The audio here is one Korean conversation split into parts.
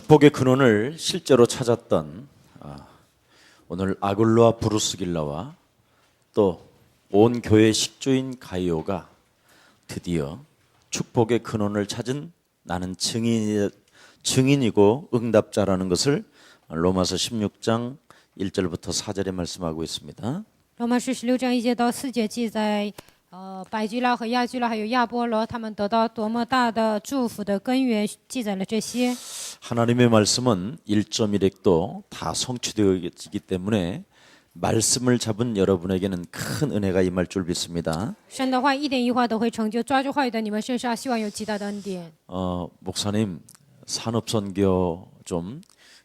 축복의 근원을 실제로 찾았던 오늘 아굴로와 브루스길라와 또 온 교회 식주인 가이오가 드디어 축복의 근원을 찾은 나는 증인이고 응답자라는 것을 로마서 16장 1절부터 4절에 말씀하고 있습니다. 罗马书16章1节到4节记载，百基拉和亚基拉还有亚波罗，他们得到多么大的祝福的根源，记载了这些。 하나님의 말씀은 1.1핵도 다 성취되기 때문에 말씀을 잡은 여러분에게는 큰 은혜가 임할 줄 믿습니다. 神的话一点一画都会成就，抓住话语的你们身上，希望有极大的恩典。 목사님 산업선교 좀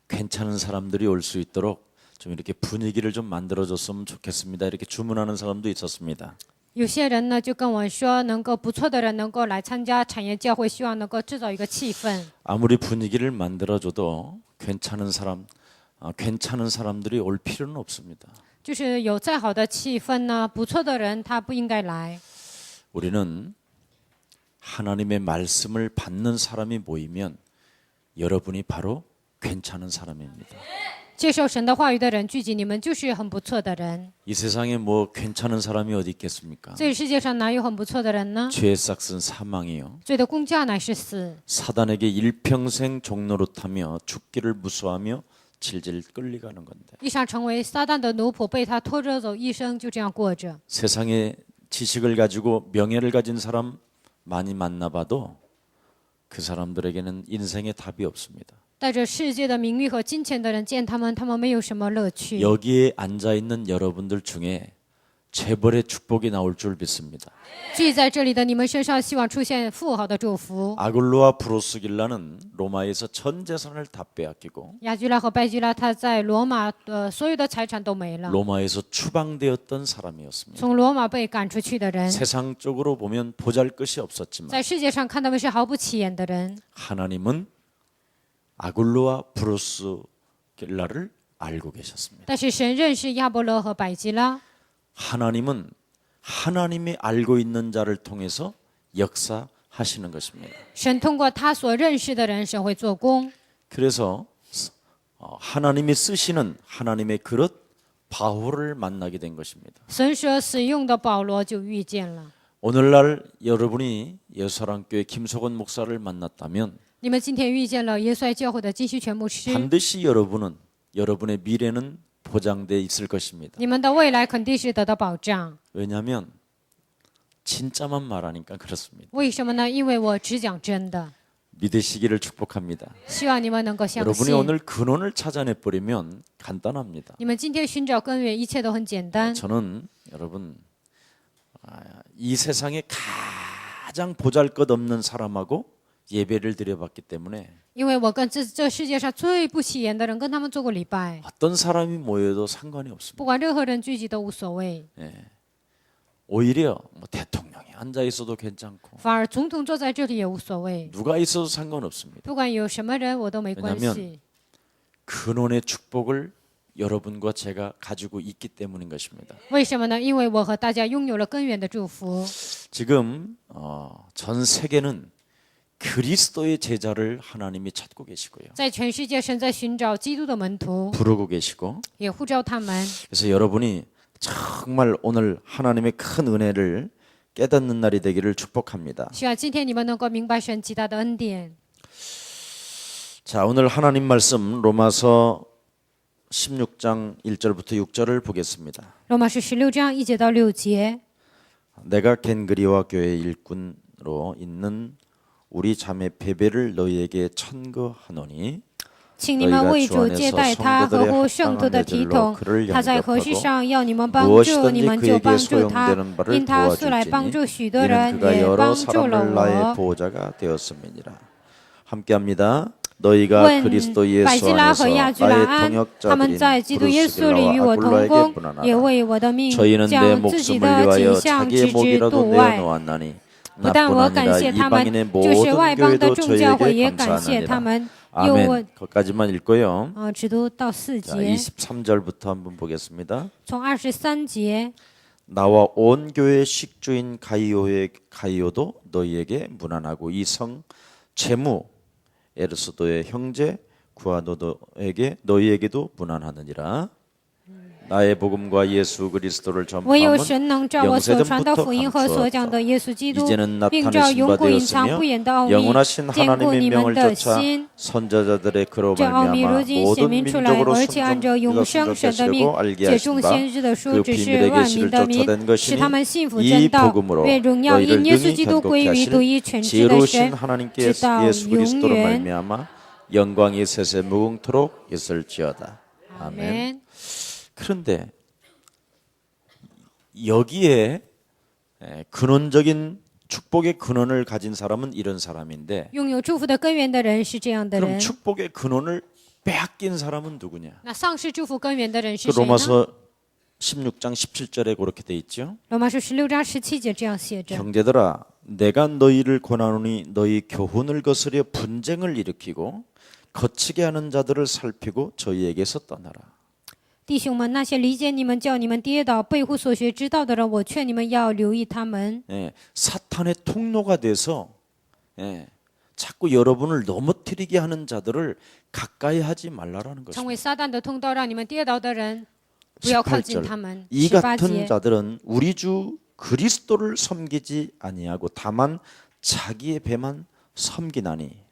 괜찮은 사람들이 올 수 있도록 좀 이렇게 분위기를 좀 만들어줬으면 좋겠습니다. 이렇게 주문하는 사람도 있었습니다. 有些人呢就跟我说，能够不错的人能够来参加产业教会，希望能够制造一个气氛。 아무리 분위기를 만들어줘도 괜찮은 사람들이 올 필요는 없습니다. 就是有再好的气氛呢，不错的人他不应该来。 우리는 하나님의 말씀을 받는 사람이 모이면 여러분이 바로 괜찮은 사람입니다. 接受神的话语的人聚集，你们就是很不错的人。 이 세상에 뭐 괜찮은 사람이 어디 있겠습니까? 这个世界上哪有很不错的人呢？ 죄의 싹은 사망이요. 罪的工价乃是死， 사단에게 일평생 종노릇하며 죽기를 무서워하며 질질 끌려가는 건데. 一想成为撒旦的奴仆，被他拖着走，一生就这样过着。 세상에 지식을 가지고 명예를 가진 사람 많이 만나봐도 그 사람들에게는 인생의 답이 없습니다. 带着世界的名誉和金钱的人见他们没有什么乐趣。 여기에 앉아 있는 여러분들 중에 재벌의 축복이 나올 줄 믿습니다. 聚在这里的你们身上，希望出现富豪的祝福。 아굴로와 브로스길라는 로마에서 전 재산을 다 빼앗기고 亚居拉和拜居拉，他在罗马所有的财产都没了， 로마에서 추방되었던 사람이었습니다. 从罗马被赶出去的人， 세상적으로 보면 보잘것이 없었지만 在世界上看他们是毫不起眼的人， 하나님은 아굴로와 브로스길라를 알고 계셨습니다. 但是神认识亚波罗和百基拉。 하나님은 하나님이 알고 있는 자를 통해서 역사하시는 것입니다. 神通过他所认识的人，神会做工。 그래서 하나님이 쓰시는 하나님의 그릇 바울을 만나게 된 것입니다. 神所使用的保罗就遇见了。 오늘날 여러분이 예수사랑교회 김석원 목사를 만났다면 你们今天遇见了耶稣爱教会的金希全牧师， 반드시 여러분의 미래는 보장돼 있을 것입니다. 你们的未来肯定是得到保障。 왜냐하면 진짜만 말하니까 그렇습니다. 为什么呢？因为我只讲真的， 믿으시기를 축복합니다. 希望你们能够相 여러분이 信。 오늘 근원을 찾아내 버리면 간단합니다. 你们今天寻找根源，一切都很简单。 저는 여러분 이 세상에 가장 보잘것없는 사람하고 예배를 드려봤기 때문에 因为我跟这世界上最不起眼的人跟他们做过礼拜， 어떤 사람이 모여도 상관이 不 없습니다. 管任何人聚集都无所谓， 오히려 뭐 대통령이 앉아 있어도 괜찮고 反而总统坐在这里也无所谓， 누가 있어도 상관없습니다. 不管有什么人我都没关 왜냐면 系， 근원의 축복을 여러분과 제가 가지고 있기 때문인 것입니다. 为什么呢？因为我和大家拥有了根源的祝福。 지금 전 세계는 그리스도의 제자를 하나님이 찾고 계시고요. 在全世界，神在寻找基督的门徒， 부르고 계시고 也呼召他们。 그래서 여러분이 정말 오늘 하나님의 큰 은혜를 깨닫는 날이 되기를 축복합니다. 希望今天你们能够明白神极大的恩典。 자, 오늘 하나님 말씀 로마서 16장 1절부터 6절을 보겠습니다. 罗马书16章1节到6节。 내가 겐그리와 교회 일꾼으로 있는 우리 자매 베베를 너희에게 천거하노니 请你们为主接待他，合乎圣徒的体统。他在何事上要你们帮助，你们就帮助他，因他素来帮助许多人， 이는 그가 也 여러 帮助了 사람을 나의 我。 보호자가 되었음이니라. 함께합니다. 너희가 问 그리스도 百 예수 基拉 안에서 和亚居拉 나의 安，他们 동역자들인 在基督耶稣里与我 브루스길라와 同工， 아굴라에게 분하나라. 也为我的命 저희는 내 将自己 목숨을 的 위하여 景象 자기의 置之 목이라도 度外。 내어놓았나니 不但 나뿐 我感 아니라 谢他们， 이방인의 就是外 모든 邦的 교회도 众教会 저희에게 也感谢他 감사하느니라. 们。又 아멘. 问， 거기까지만 읽고요. 直读到4 자, 节， 23절부터 한번 보겠습니다. 从23节。 나와 온 교회 식주인 가이오도 너희에게 문안하고 이 성 제무 에르스도의 형제 그와 너희에게도 무난하느니라. 나의 복음과 예수 그리스도를 唯有 전파함은 神能照我所传的 영세전부터 福音和所讲 감추었다. 的耶稣基督， 이제는 并照 나타내신 永 바 不隐藏 되었으며 不言的奥秘， 영원하신 坚固 하나님의 你们 명을 的 쫓아 心。 선자자들의 그로 这奥秘 말미암아 如今显 모든 明出来， 민족으로 而且按照永生神的命 순종하시려고 알게 解众 하신다. 先知的书 그 指示 비밀의 万 계시를 民的民， 쫓아낸 使他 것이니 们信服 이 真道， 복음으로 愿荣耀因 너희를 耶稣 능히 基督归于独一 변곡케 全知的 지혜로우신 神， 하나님께 直到 예수 永 그리스도로 远。 말미암아 영광이 세세 무궁토록 있을지어다. 아멘. 아멘. 그런데 여기에 근원적인 축복의 근원을 가진 사람은 이런 사람인데 拥有祝福的根源的人是这样的 그럼 人。 축복의 근원을 빼앗긴 사람은 누구냐? 那丧失祝福根源的人 그 是谁呢？ 로마서 16장 17절에 그렇게 돼 있죠. 罗马书16章17节这样写着： 형제들아 내가 너희를 권하노니 너희 교훈을 거스려 분쟁을 일으키고 거치게 하는 자들을 살피고 저희에게서 떠나라. 弟兄们，那些理解你们、叫你们跌倒、背乎所学之道的人，我劝你们要留意他们。 사탄의 통로가 돼서 자꾸 여러분을 넘어뜨리게 하는 자들을 가까이 하지 말라라는 成 것입니다. 为撒旦的通道，让你们跌倒的人，不要靠近他 18절 们。 이 18 같은 节， 자들은 우리 주 그리스도를 섬기지 아니하고 다만 자기의 배만 섬기나니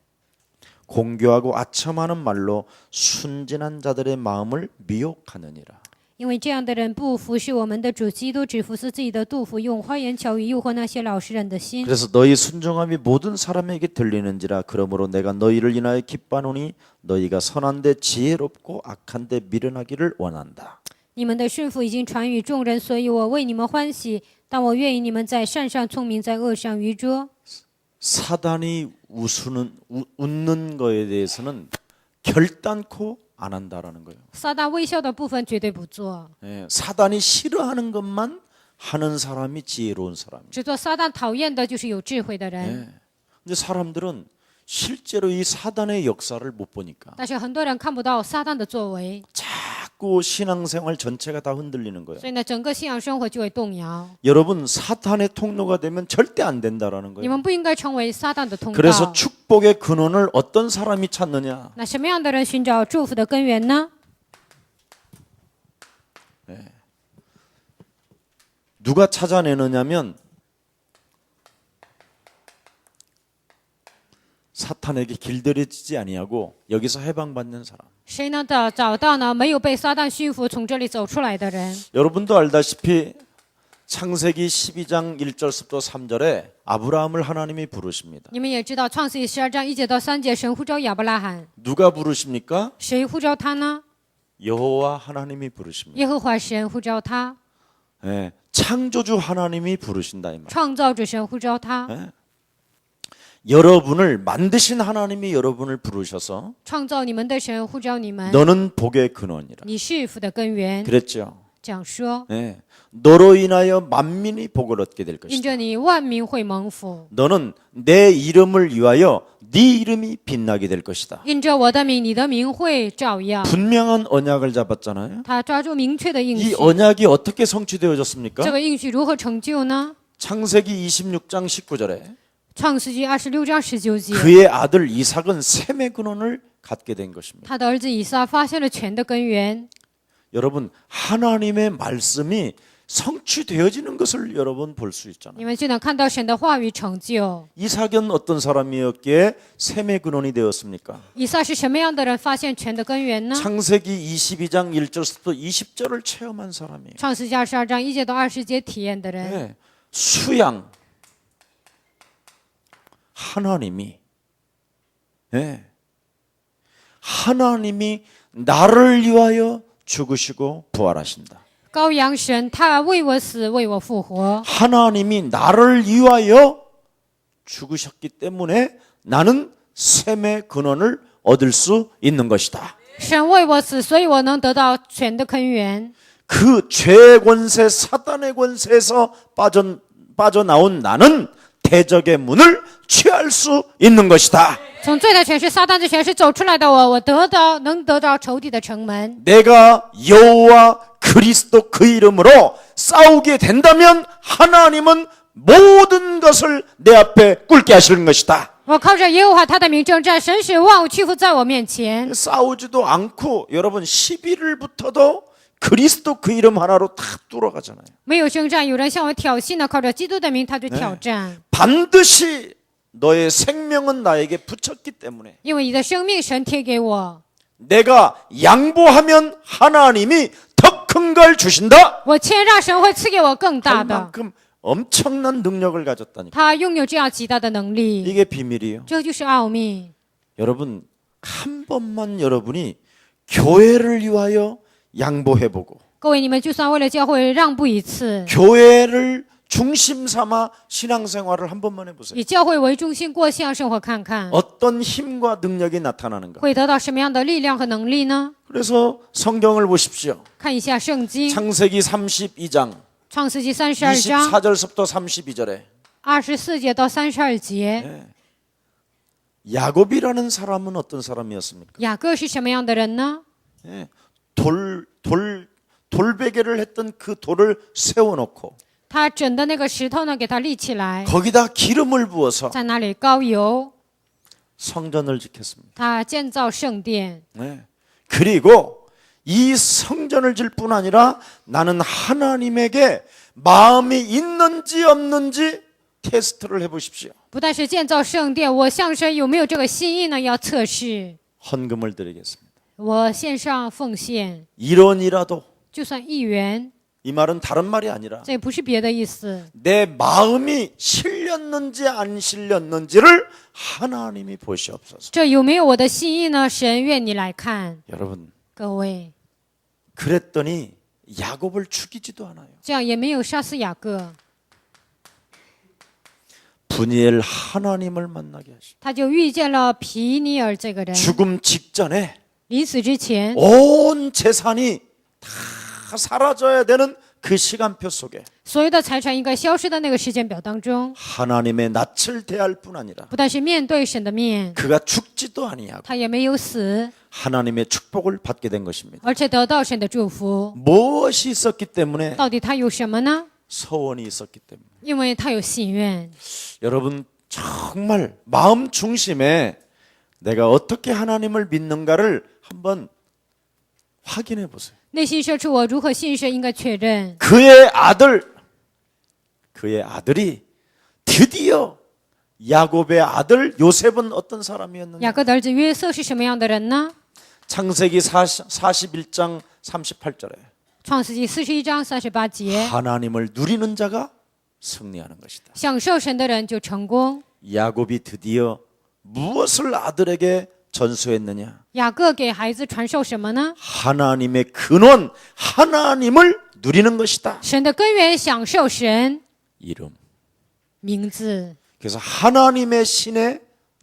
공교하고 아첨하는 말로 순진한 자들의 마음을 미혹하느니라. 因为这样的人不服侍我们的主基督，只服侍自己的肚腹，用花言巧语诱惑那些老实人的心。 그래서 너희 순종함이 모든 사람에게 들리는지라. 그러므로 내가 너희를 인하여 기뻐하노니 너희가 선한데 지혜롭고 악한데 미련하기를 원한다. 你们的顺服已经传与众人，所以我为你们欢喜。但我愿意你们在善上聪明，在恶上愚拙。 사단이 웃는 거에 대해서는 결단코 안 한다라는 거예요. 撒旦微笑的部分绝对不做， 사단이 싫어하는 것만 하는 사람이 지혜로운 사람이에요. 只做撒旦讨厌的就是有智慧的人。 근데 사람들은 실제로 이 사단의 역사를 못 보니까 但是很多人看不到撒旦的作为， 자꾸 신앙생활 전체가 다 흔들리는 거예요. 所以呢，整个信仰生活就会动摇。 여러분 사탄의 통로가 되면 절대 안 된다라는 你 거예요. 们不应该成为撒旦的通 그래서 道。 축복의 근원을 어떤 사람이 찾느냐? 那什么样的人寻找祝福的根源呢？ 누가 찾아내느냐면 사탄에게 길들여지지 아니하고 여기서 해방받는 사람. 谁能找到呢？没有被撒旦驯服，从这里走出来的人。 여러분도 알다시피 창세기 12장 1절부터 3절에 아브라함을 하나님이 부르십니다. 你们也知道，创世记12章1节到3节，神呼召亚伯拉罕， 누가 부르십니까? 谁呼召他呢？ 여호와 하나님이 부르십니다. 耶和华神呼召他， 창조주 하나님이 부르신다 이 말. 创造主神呼召他， 여러분을 만드신 하나님이 여러분을 부르셔서 创造你们的神呼召你们， 너는 복의 근원이라. 你是福的根源。 그랬죠. 这样说， 너로 인하여 만민이 복을 얻게 될 因 것이다. 着你万民会蒙福， 너는 내 이름을 위하여 네 이름이 빛나게 될 것이다. 因着我的名，你的名会照耀。 분명한 언약을 잡았잖아요. 他抓住明确的应 이 许， 언약이 어떻게 성취되어졌습니까? 这个应许如何成就呢？ 창세기 26장 19절에 创世纪26章19节， 그의 아들 이삭은 셈의 근원을 갖게 된 것입니다. 他的儿子以撒发现了权的根源。 여러분 하나님의 말씀이 성취되어지는 것을 여러분 볼 수 있잖아요. 你们就能看到神的话语成就。 이삭은 어떤 사람이었기에 셈의 근원이 되었습니까? 以撒是什么样的人发现权的根源呢？ 창세기 22장 1절부터 20절을 체험한 사람이에요. 创世纪22章1节到20节体验的人， 수양 하나님이 하나님이 나를 위하여 죽으시고 부활하신다. 羔羊神，他为我死，为我复活。 하나님이 나를 위하여 죽으셨기 때문에 나는 셈의 근원을 얻을 수 있는 것이다. 神为我死，所以我能得到权的根源。 그 죄의 권세, 사단의 권세에서 빠져나온 나는 대적의 문을 취할 수 있는 것이다. 从罪的权势、撒旦的权势走出来的我，能得到仇敌的城门。 내가 여호와 그리스도 그 이름으로 싸우게 된다면 하나님은 모든 것을 내 앞에 꿇게 하시는 것이다. 我靠着耶和华他的名征战，神使万物屈服在我面前。 싸우지도 않고 여러분 11을 붙어도 그리스도 그 이름 하나로 다 뚫어가잖아요. 没有征战，有人向我挑衅呢，靠着基督的名，他就挑战。 반드시 너의 생명은 나에게 붙였기 때문에 因为你的生命神贴给我， 내가 양보하면 하나님이 더 큰 걸 주신다. 我谦让神会赐给我更大 할 的。 만큼 엄청난 능력을 가졌다니까. 他拥有这样极大的能力， 이게 비밀이에요. 这就是奥秘。 여러분 한 번만 여러분이 교회를 위하여 양보해보고 各位，你们就算为了教会让步一次， 교회를 중심 삼아 신앙생활을 한 번만 해보세요. 以教会为中心过信仰生活，看看 어떤 힘과 능력이 나타나는가. 会得到什么样的力量和能力呢？ 그래서 성경을 보십시오. 看一下圣经， 창세기 32장 创世纪32章 24절부터 32절에 24节到32节， 야곱이라는 사람은 어떤 사람이었습니까? 雅各是什么样的人呢？ 돌베개를 했던 그 돌을 세워놓고 他整的那个石头呢，给他立起来， 거기다 기름을 부어서 在那里膏油， 성전을 짓겠습니다. 他建造圣殿。 그리고 이 성전을 질 뿐 아니라 나는 하나님에게 마음이 있는지 없는지 테스트를 해보십시오. 不但是建造圣殿，我向神有没有这个心意呢？要测试。 헌금을 드리겠습니다. 我献上奉献， 1원이라도 就算1元， 이 말은 다른 말이 아니라 这也不是别的意思。 내 마음이 실렸는지 안 실렸는지를 하나님이 보시옵소서. 这有没有我的心意呢？神愿你来看。 여러분 各位， 그랬더니 야곱을 죽이지도 않아요. 这样也没有杀死雅各， 분이엘 하나님을 만나게 하시고 他就遇见了皮尼尔这个人。 죽음 직전에 临死之前， 온 재산이 다 사라져야 되는 그 시간표 속에 所有的财产应该消失的那个时间表当中， 하나님의 낯을 대할 뿐 아니라 不但是面对神的面， 그가 죽지도 아니하고 他也没有死， 하나님의 축복을 받게 된 것입니다. 而且得到神的祝福。 무엇이 있었기 때문에 到底他有什么呢？ 서원이 있었기 때문에 因为他有心愿。 여러분 정말 마음 중심에 내가 어떻게 하나님을 믿는가를 한번 확인해 보세요. 内心深处，我如何信神，应该确认。 그의 아들이 드디어 야곱의 아들 요셉은 어떤 사람이었느냐? 雅各的儿子约瑟是什么样的人呢？ 창세기 41장 38절에 创世纪41章38节， 하나님을 누리는 자가 승리하는 것이다. 享受神的人就成功。 야곱이 드디어 무엇을 아들에게 전수했느냐? 雅各给孩子传授什么呢？ 하나님의 근원, 하나님을 누리는 것이다. 神的根源，享受神 이름. 名字， 그래서 하나님의 신에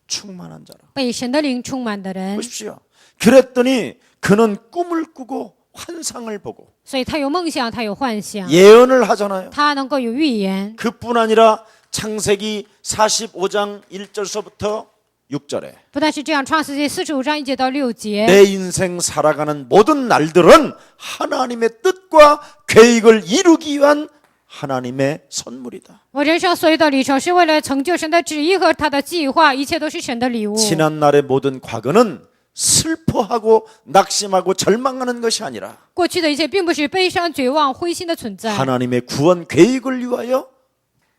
충만한 자라. 被神的灵充满的人。 보십시오. 그랬더니 그는 꿈을 꾸고 환상을 보고 所以他有梦想，他有幻想， 예언을 하잖아요. 他能够有预言。 그뿐 아니라 창세기 45장 1절서부터 6절에 不但是这样，创世纪45章1节到6节， 내 인생 살아가는 모든 날들은 하나님의 뜻과 계획을 이루기 위한 하나님의 선물이다. 我人生所有的旅程是为了成就神的旨意和他的计划，一切都是神的礼物。 지난 날의 모든 과거는 슬퍼하고 낙심하고 절망하는 것이 아니라 过去的一切并不是悲伤、绝望、灰心的存在， 하나님의 구원 계획을 위하여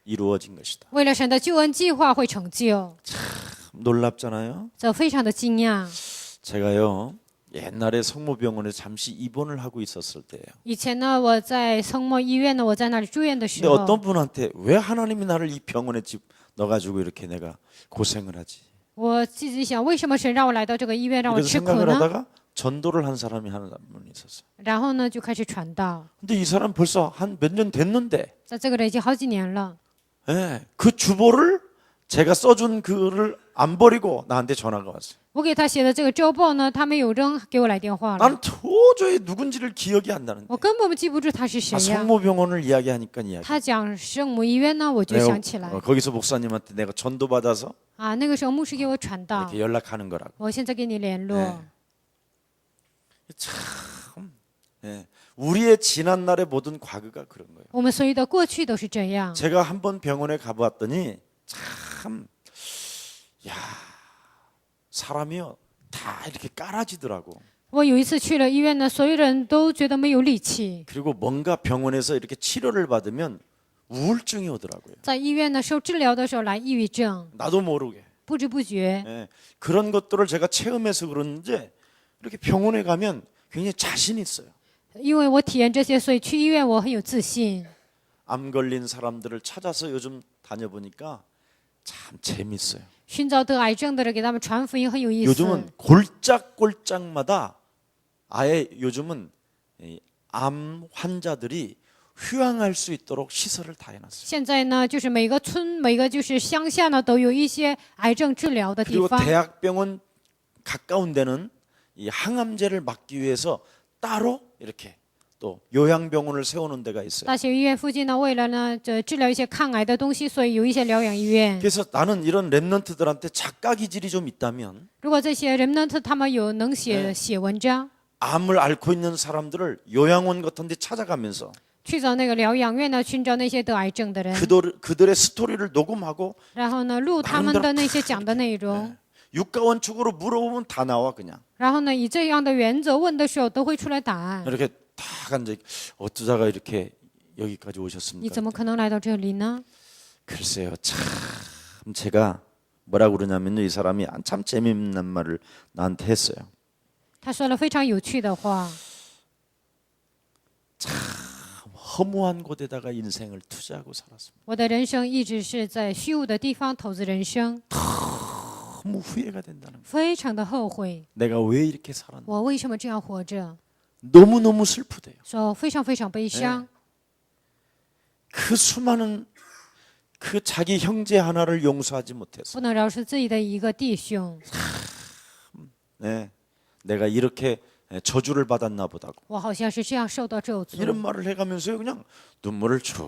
이루어진 것이다. 为了神的救恩计划会成就， 놀랍잖아요. 这非常的惊讶。 제가요 옛날에 성모병원에 잠시 입원을 하고 있었을 때예요. 以前呢，我在성모医院呢，我在那里住院的时 근데 候， 어떤 분한테 왜 하나님이 나를 이 병원에 넣어가지고 이렇게 내가 고생을 하지? 我自己想，为什么神让我来到这个医院，让我 그래서 吃苦 생각을 呢？ 하다가 전도를 한 사람이 한 분이 있었어요. 然后呢，就开始传道。 근데 이 사람 벌써 한 몇 년 됐는데 在这个人已经好几年了， 예, 그 주보를 제가 써준 글을 안 버리고 나한테 전화가 왔어요. 我给他写的这个周报呢，他没有扔，给我来电话了。 나는 도저히 누군지를 기억이 안 나는데 我根本记不住他是谁 아, 呀。 성모병원을 이야기하니까 이야기. 他讲圣母医院呢，我就 내가 想起来 거기서 목사님한테 내가 전도 받아서 啊，那个时候牧师给我传道， 이렇게 연락하는 거라고. 我现在跟你联络。 참, 예, 우리의 지난 날의 모든 과거가 그런 거예요. 我们所有的过去都是这样。 제가 한번 병원에 가보았더니 참 사람이요 다 이렇게 깔아지더라고. 我有一次去了医院呢，所有人都觉得没有力气。 그리고 뭔가 병원에서 이렇게 치료를 받으면 우울증이 오더라고요. 在医院呢受治疗的时候来抑郁症， 나도 모르게. 不知不觉， 예, 그런 것들을 제가 체험해서 그러는지 이렇게 병원에 가면 굉장히 자신 있어요. 因为我体验这些，所以去医院我很有自信。 암 걸린 사람들을 찾아서 요즘 다녀보니까 참 재밌어요. 寻找得癌症的人给他们传福音很有意思。 요즘은 골짝골짝마다 아예 요즘은 이 암 환자들이 휴양할 수 있도록 시설을 다 해놨어요. 现在呢，就是每个村、每个就是乡下呢，都有一些癌症治疗的地 그리고 方。 대학병원 가까운 데는 이 항암제를 막기 위해서 따로 이렇게 또 요양병원을 세우는 데가 있어요. 大学医院附近呢，为了呢这治疗一些抗癌的东西，所以有一些疗养医院。 그래서 나는 이런 랩런트들한테 작가 기질이 좀 있다면 如果这些人呢，他们有能写文章， 암을 앓고 있는 사람들을 요양원 같은 데 찾아가면서 去找那个疗养院呢，寻找那些得癌症的人， 그들의 스토리를 녹음하고 然后呢录他们的那些讲的内容， 육가원칙으로 물어보면 다 나와 그냥. 然后呢以这样的原则问的时候都会出来答案。 이렇게 다 이제 어쩌다가 이렇게 여기까지 你 오셨습니까? 怎么可能来到这里呢？ 글쎄요, 참 제가 뭐라 그러냐면요, 이 사람이 참 재미있는 말을 나한테 했어요. 他说了非常有趣的话。 허무한 곳에다가 인생을 투자하고 살았습니다. 我的人生一直是在虚无的地方投资人生， 너무 후회가 된다는 거예요. 非常的后悔， 내가 왜 이렇게 살았나? 我为什么这样活着？ 너무너무 슬프대요. 说非常非常悲伤。 그 수많은 그 자기 형제 하나를 용서하지 못해서 不能饶恕自己的一个弟兄， 네, 내가 이렇게 저주를 받았나 보다고 我好像是这样受到咒 이런 诅。 말을 해가면서요 그냥 눈물을 줄줄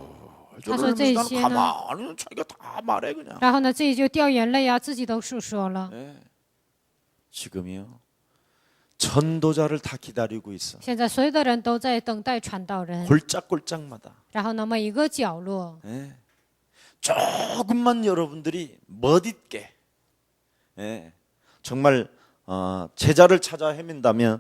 가서 흘리면서 제 나는 가만히 자기가 다 말해 그냥. 然后呢，自己就掉眼泪啊，自己都诉说了。 지금이요 전도자를 다 기다리고 있어. 现在所有的人都在等待传道人， 골짝골짝마다 然后呢，每一个角落， 조금만 여러분들이 멋있게 정말 제자를 찾아 헤맨다면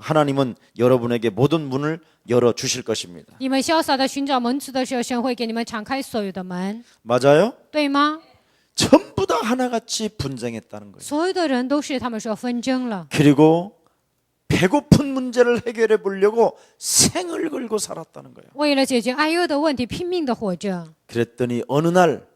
하나님은 여러분에게 모든 문을 열어 주실 것입니다. 你们潇洒的寻找门徒的时候，神会给你们敞开所有的门， 맞아요? 对吗？ 전부 다 하나같이 분쟁했다는 거예요. 所有的人都是他们说纷争了， 그리고 배고픈 문제를 해결해 보려고 생을 걸고 살았다는 거예요. 为了解决挨饿的问题拼命的活着。 그랬더니 어느 날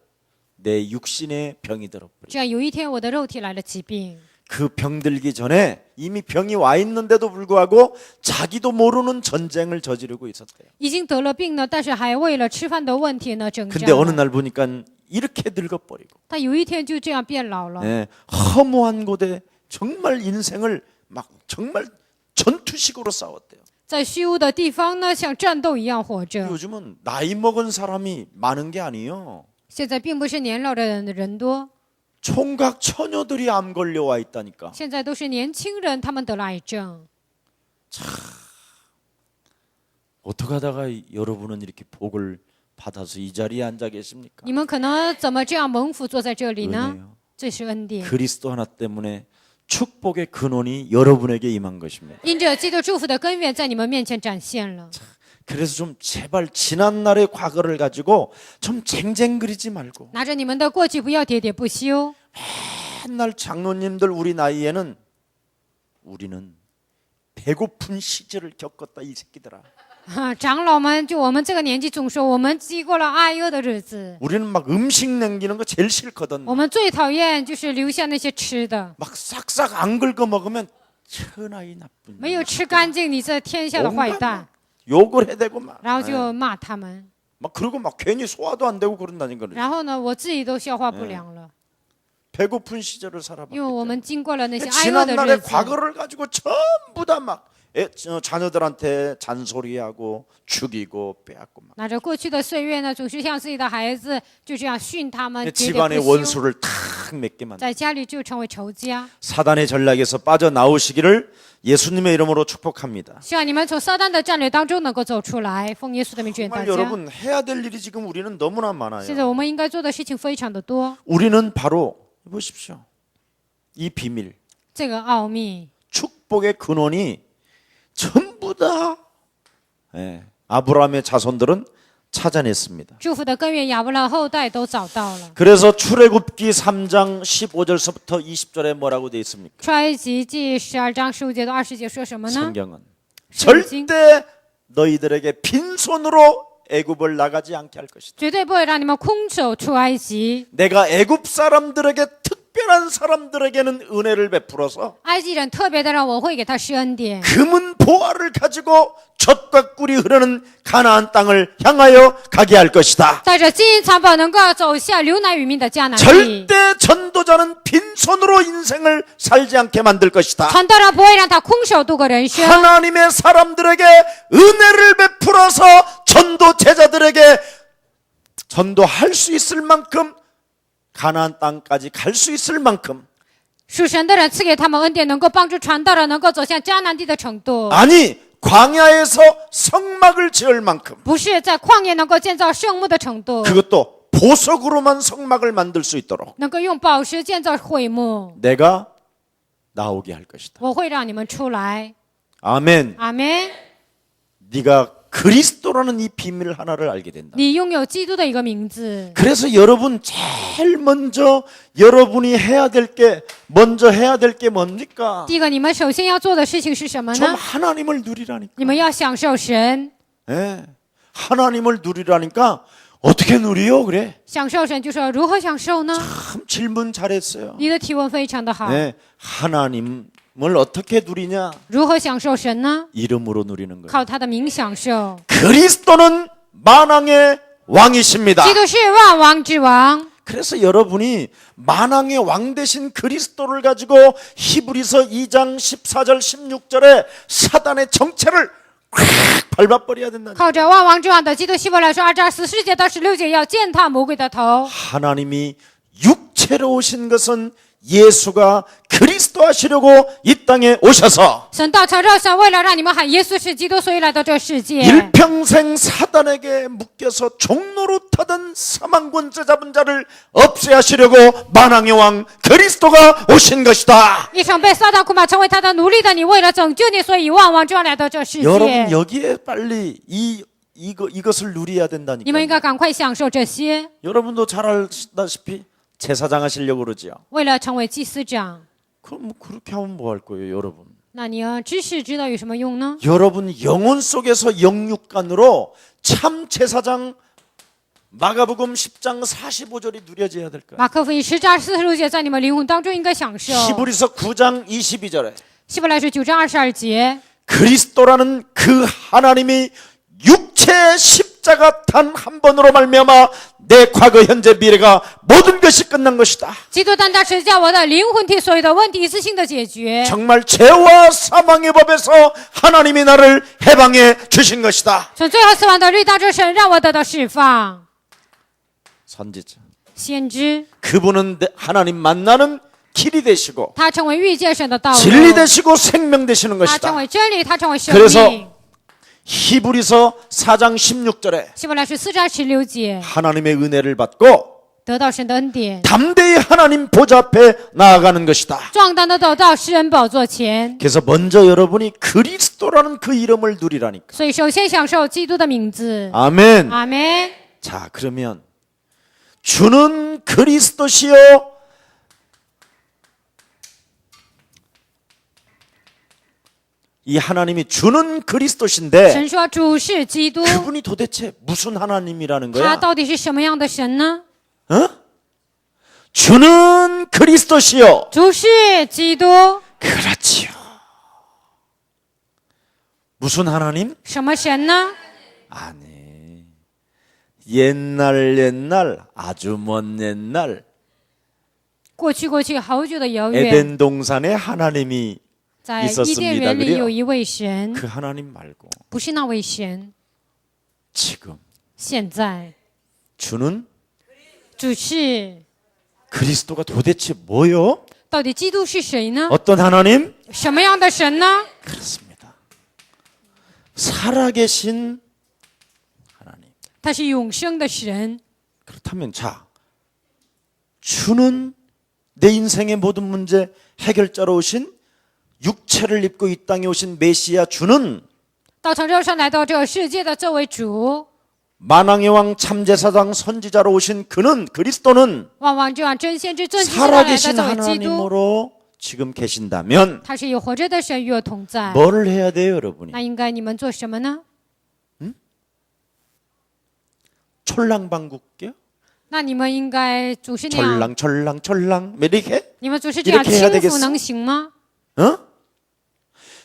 내 육신에 병이 들어버려. 这样有一天，我的肉体来了疾病， 그 병 들기 전에 이미 병이 와 있는데도 불구하고 자기도 모르는 전쟁을 저지르고 있었대요. 已经得了病呢，但是还为了吃饭的问题呢挣扎 근데 어느 了。 날 보니까 이렇게 늙어버리고 他有一天就这样变老了， 허무한 곳에 정말 인생을 막 정말 전투식으로 싸웠대요. 在虚无的地方呢，像战斗一样活着。 요즘은 나이 먹은 사람이 많은 게 아니에요. 现在并不是年老的人多， 총각 처녀들이 암 걸려와 있다니까. 现在都是年轻人，他们得了癌症。 어떻게 하다가 여러분은 이렇게 복을 받아서 이 자리에 앉아 계십니까? 你们可能怎么这样蒙福坐在这里呢？ 은혜요. 这是恩典， 그리스도 하나 때문에 축복의 근원이 여러분에게 임한 것입니다. 因着基督祝福的根源在你们面前展现了。 그래서 좀 제발 지난 날의 과거를 가지고 좀 쟁쟁거리지 말고 拿着你们的过去，不要喋喋不休。 맨날 장로님들 우리 나이에는 우리는 배고픈 시절을 겪었다 이 새끼들아. 长老们，就我们这个年纪，总说我们经过了挨饿的日子。 우리는 막 음식 남기는 거 제일 싫거든. 我们最讨厌就是留下那些吃的， 막 싹싹 안 긁어 먹으면 천하의 나쁜. 没有吃干净，你这天下的坏蛋， 욕을 해대고 막. 然后就骂他们。 막 그리고 막 괜히 소화도 안 되고 그런다니까. 然后呢，我自己都消化不良了， 배고픈 시절을 살아봤기 因为我 때문에. 们经过了那些挨饿的 지난날의 日子。 과거를 가지고 전부 다 막 자녀들한테 잔소리하고 죽이고 빼앗고 막 拿着过去的岁月呢，总是向自己的孩子就这样训他们，喋 집안의 喋不休， 원수를 탁 맺게 만들. 在家里就成为仇家。 사단의 전략에서 빠져나오시기를 예수님의 이름으로 축복합니다. 希望你们从撒旦的战略当中能够走出来，奉耶稣的名祝愿大 정말 家。 여러분 해야 될 일이 지금 우리는 너무나 现 많아요. 在我们应该做的事情非常的多， 우리는 바로 보십시오. 이 비밀, 这个奥秘， 축복의 근원이 전부 다 아브라함의 자손들은 찾아냈습니다. 祝福的根源，亚伯拉后代都找到了。 그래서 출애굽기 3장 15절서부터 20절에 뭐라고 되어 있습니까? 出埃及记12章15节到20节说什么呢？ 성경은 圣经 절대 너희들에게 빈손으로 애굽을 나가지 않게 할 것이다. 绝对不会让你们空手出埃及。 내가 애굽 사람들에게 특별한 사람들에게는 은혜를 베풀어서 埃及人特别的人，我会给他施恩典， 금은 보화를 가지고 젖과 꿀이 흐르는 가나안 땅을 향하여 가게 할 것이다. 带着金银财宝能够走向流奶与蜜的迦南地。 절대 전도자는 빈손으로 인생을 살지 않게 만들 것이다. 传道人不会让他空手度过人生， 하나님의 사람들에게 은혜를 베풀어서 전도 제자들에게 전도할 수 있을 만큼 가나안 땅까지 갈 수 있을 만큼 属神的人赐给他们恩典，能够帮助传道人能够走向迦南地的程度， 아니 광야에서 성막을 지을 만큼 不是在旷野能够建造圣幕的程度， 그것도 보석으로만 성막을 만들 수 있도록 能够用宝石建造会幕。 내가 나오게 할 것이다. 我会让你们出来。 아멘. 阿门。 네가 그리스도라는 이 비밀 하나를 알게 된다. 你拥有基督的一个名字， 그래서 여러분 제일 먼저 여러분이 먼저 해야 될 게 뭡니까? 第一个，你们首先要做的事情是什么 좀 呢？ 하나님을 누리라니까. 你们要享受神， 예. 하나님을 누리라니까 어떻게 누리요? 그래. 享受神就说如何享受呢？ 참 질문 잘했어요. 你的提问非常的好。 네. 하나님을 어떻게 누리냐? 如何享受神呢？ 이름으로 누리는 거예요. 靠他的名享受。 그리스도는 만왕의 왕이십니다. 基督是万王之王。 그래서 여러분이 만왕의 왕 되신 그리스도를 가지고 히브리서 2장 14절 16절에 사단의 정체를 콱 밟아버려야 된다. 靠着万王之王的基督，希伯来说2章14节到16节要践踏魔鬼的头。 하나님이 육체로 오신 것은 예수가 그리스도 하시려고 이 땅에 오셔서 神道成肉身，为了让你们喊耶稣是基督，所以来到这个世界。 일평생 사단에게 묶여서 종로로 타던 사망권세 잡은 자를 없애하시려고 만왕의 왕 그리스도가 오신 것이다. 一生被撒旦捆绑成为他的奴隶的你，为了拯救你，所以万王之王来到这世 여러분 界。 여기에 빨리 이것을 누려야 你们应该 된다니까. 赶快享受这些， 여러분도 잘 알다시피 제사장 하시려고 그러지요. 为了成为祭司长。 그럼 뭐 그렇게 하면 뭐 할 거예요, 여러분? 那你知识知道有什么用呢？ 여러분 영혼 속에서 영육간으로 참 제사장 마가복음 10장 45절이 누려져야 될 거예요. 马可福音10章46节在你们灵魂当中应该享受。 히브리서 9장 22절에 希伯来书9章22节， 그리스도라는 그 하나님이 육체의 십자가 단 한 번으로 말미암아 내 과거 현재 미래가 모든 것이 끝난 것이다. 基督单单是叫我的灵魂体所有的问题一次性的解决。 정말 죄와 사망의 법에서 하나님이 나를 해방해 주신 것이다. 从最后死亡的律当中，神让我得到释放。 선지자. 先知， 그분은 하나님 만나는 길이 되시고 他成为遇见神的道路， 진리 되시고 생명 되시는 他 것이다. 成为真理，他成为生 그래서 命。 히브리서 4장 16절에 希伯来书4章16节， 하나님의 은혜를 받고 得到神的恩典， 담대히 하나님 보좌 앞에 나아가는 것이다. 壮胆的走到施恩宝座前。 그래서 먼저 여러분이 그리스도라는 그 이름을 누리라니까. 所以，首先享受基督的名字。 아멘. 阿门。 자, 그러면 주는 그리스도시요 이 하나님이 주는 그리스도신데 神说主是基督， 그분이 도대체 무슨 하나님이라는 他 거야? 到底是什么样的神呢？ 어? 주는 그리스도시요. 主是基督， 그렇지요. 무슨 하나님? 什么神呢？ 아니. 옛날 아주 먼 옛날 过去好久的遥远， 에덴 동산에 하나님이 在伊甸园里有一位神， 그 하나님 말고 不是那位神。 지금 现在 주는 主是， 그리스도가 도대체 뭐요? 到底基督是谁呢？ 어떤 하나님? 什么样的神呢？ 그렇습니다. 살아계신 하나님. 他是永生的神。 그렇다면 자, 주는 내 인생의 모든 문제 해결자로 오신 육체를 입고 이 땅에 오신 메시아 주는 道成肉身来到这个世界的这位主， 만왕의 왕 참제사장 선지자로 오신 그는 그리스도는 万王之王真先知真知道来的 살아계신 这位基督， 하나님으로 지금 계신다면 他是有活着的神与我同在。 뭐를 해야 돼요, 여러분이? 那应该你们做什么呢？ 촐랑방국교? 那你们应该主是那样， 철랑 이렇게? 你们主是这样 이렇게 해야 轻 되겠어 浮能行吗？ 어?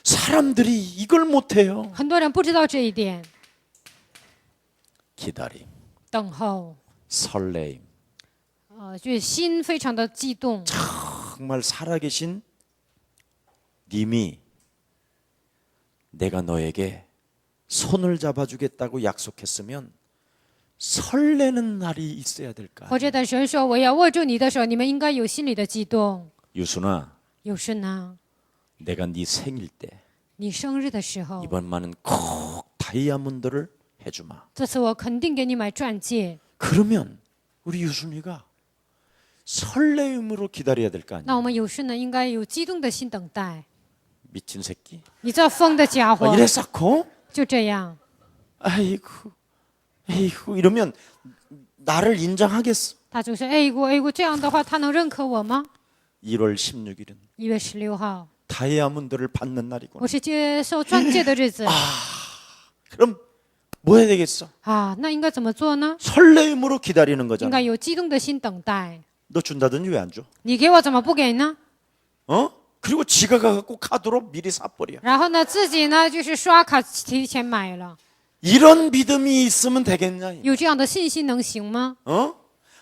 사람들이 이걸 못해요. 很多人不知道这一点， 기다림, 等候， 설레임, 就是心非常的激动。 정말 살아계신 님이 내가 너에게 손을 잡아주겠다고 약속했으면 설레는 날이 있어야 될까? 活着的神说：“我要握住你的手。”你们应该有心里的激动。 유순아, 有时呢， 내가 네 생일 때 你生日的时候， 이번만은 꼭 다이아몬드를 해주마. 这次我肯定给你买钻戒。 그러면 우리 유순이가 설레임으로 기다려야 될 거 那 아니야? 我们有事呢，应该有激动的心等待。 미친 새끼. 你这疯的家伙， 이래 쌓고 就这样。 아이고 이러면 나를 인정하겠어? 他就说：“哎姑，这样的话，他能认可我吗 1월 16일은 ？”1月16号， 다이아몬드를 받는 날이구나. 我是接受钻戒的日子 그럼 뭐 해야 되겠어? 啊。那应该怎么做呢？ 설레임으로 기다리는 应 거잖아. 该有激动的心等待。 너 준다더니 왜 안 줘? 你给我怎么不给呢？ 어? 그리고 지가 가갖고 카드로 미리 사버려. 然后呢，自己呢就是刷卡提前买了。 이런 믿음이 있으면 되겠냐? 有这样的信心能行吗？ 어?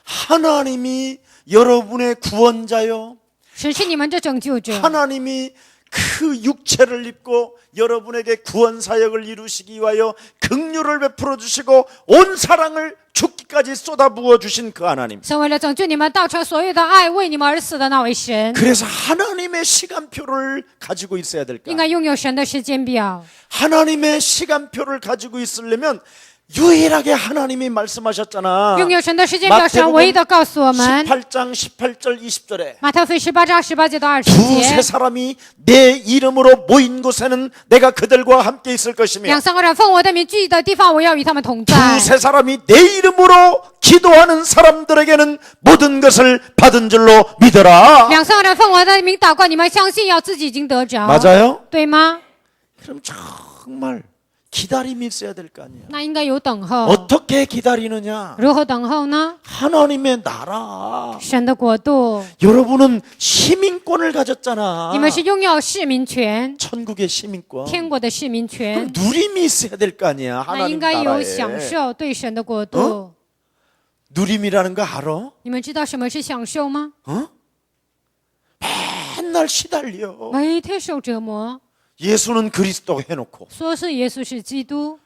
하나님이 여러분의 구원자요. 神是你们的拯救者， 하나님이 그 육체를 입고 여러분에게 구원 사역을 이루시기 위하여 긍휼을 베풀어 주시고 온 사랑을 죽기까지 쏟아부어 주신 그 하나님. 神为了拯救你们，道成所有的爱，为你们而死的那位神， 그래서 하나님의 시간표를 가지고 있어야 될까? 应该拥有神的时间表。 하나님의 시간표를 가지고 있으려면 유일하게 하나님이 말씀하셨잖아. 拥有神的时间表，神唯一的告诉我们， 18장 18절 20절에 马太福音18章18节到20 두세 节， 사람이 내 이름으로 모인 곳에는 내가 그들과 함께 있을 것이며 两三个人奉我的名聚集的地方，我要与他们同在。 두세 사람이 내 이름으로 기도하는 사람들에게는 모든 것을 받은 줄로 믿어라. 两三个人奉我的名祷告，你们相信要自己已经得着， 맞아요? 对吗？ 그럼 정말 기다림이 있어야 될 거 아니야. 那应该有等候。 어떻게 기다리느냐? 如何等候呢？ 하나님의 나라. 神的国度， 여러분은 시민권을 가졌잖아. 你们是拥有市民权， 천국의 시민권. 天国的市民 그럼 权， 누림이 있어야 될 거 아니야. 那 하나님 应该有享 나라에. 受对神的国度。 누림이라는 거 알아? 你们知道什么是享受吗？ 맨날 시달려. 每天受折磨， 예수는 그리스도 해놓고 说是耶稣是基督，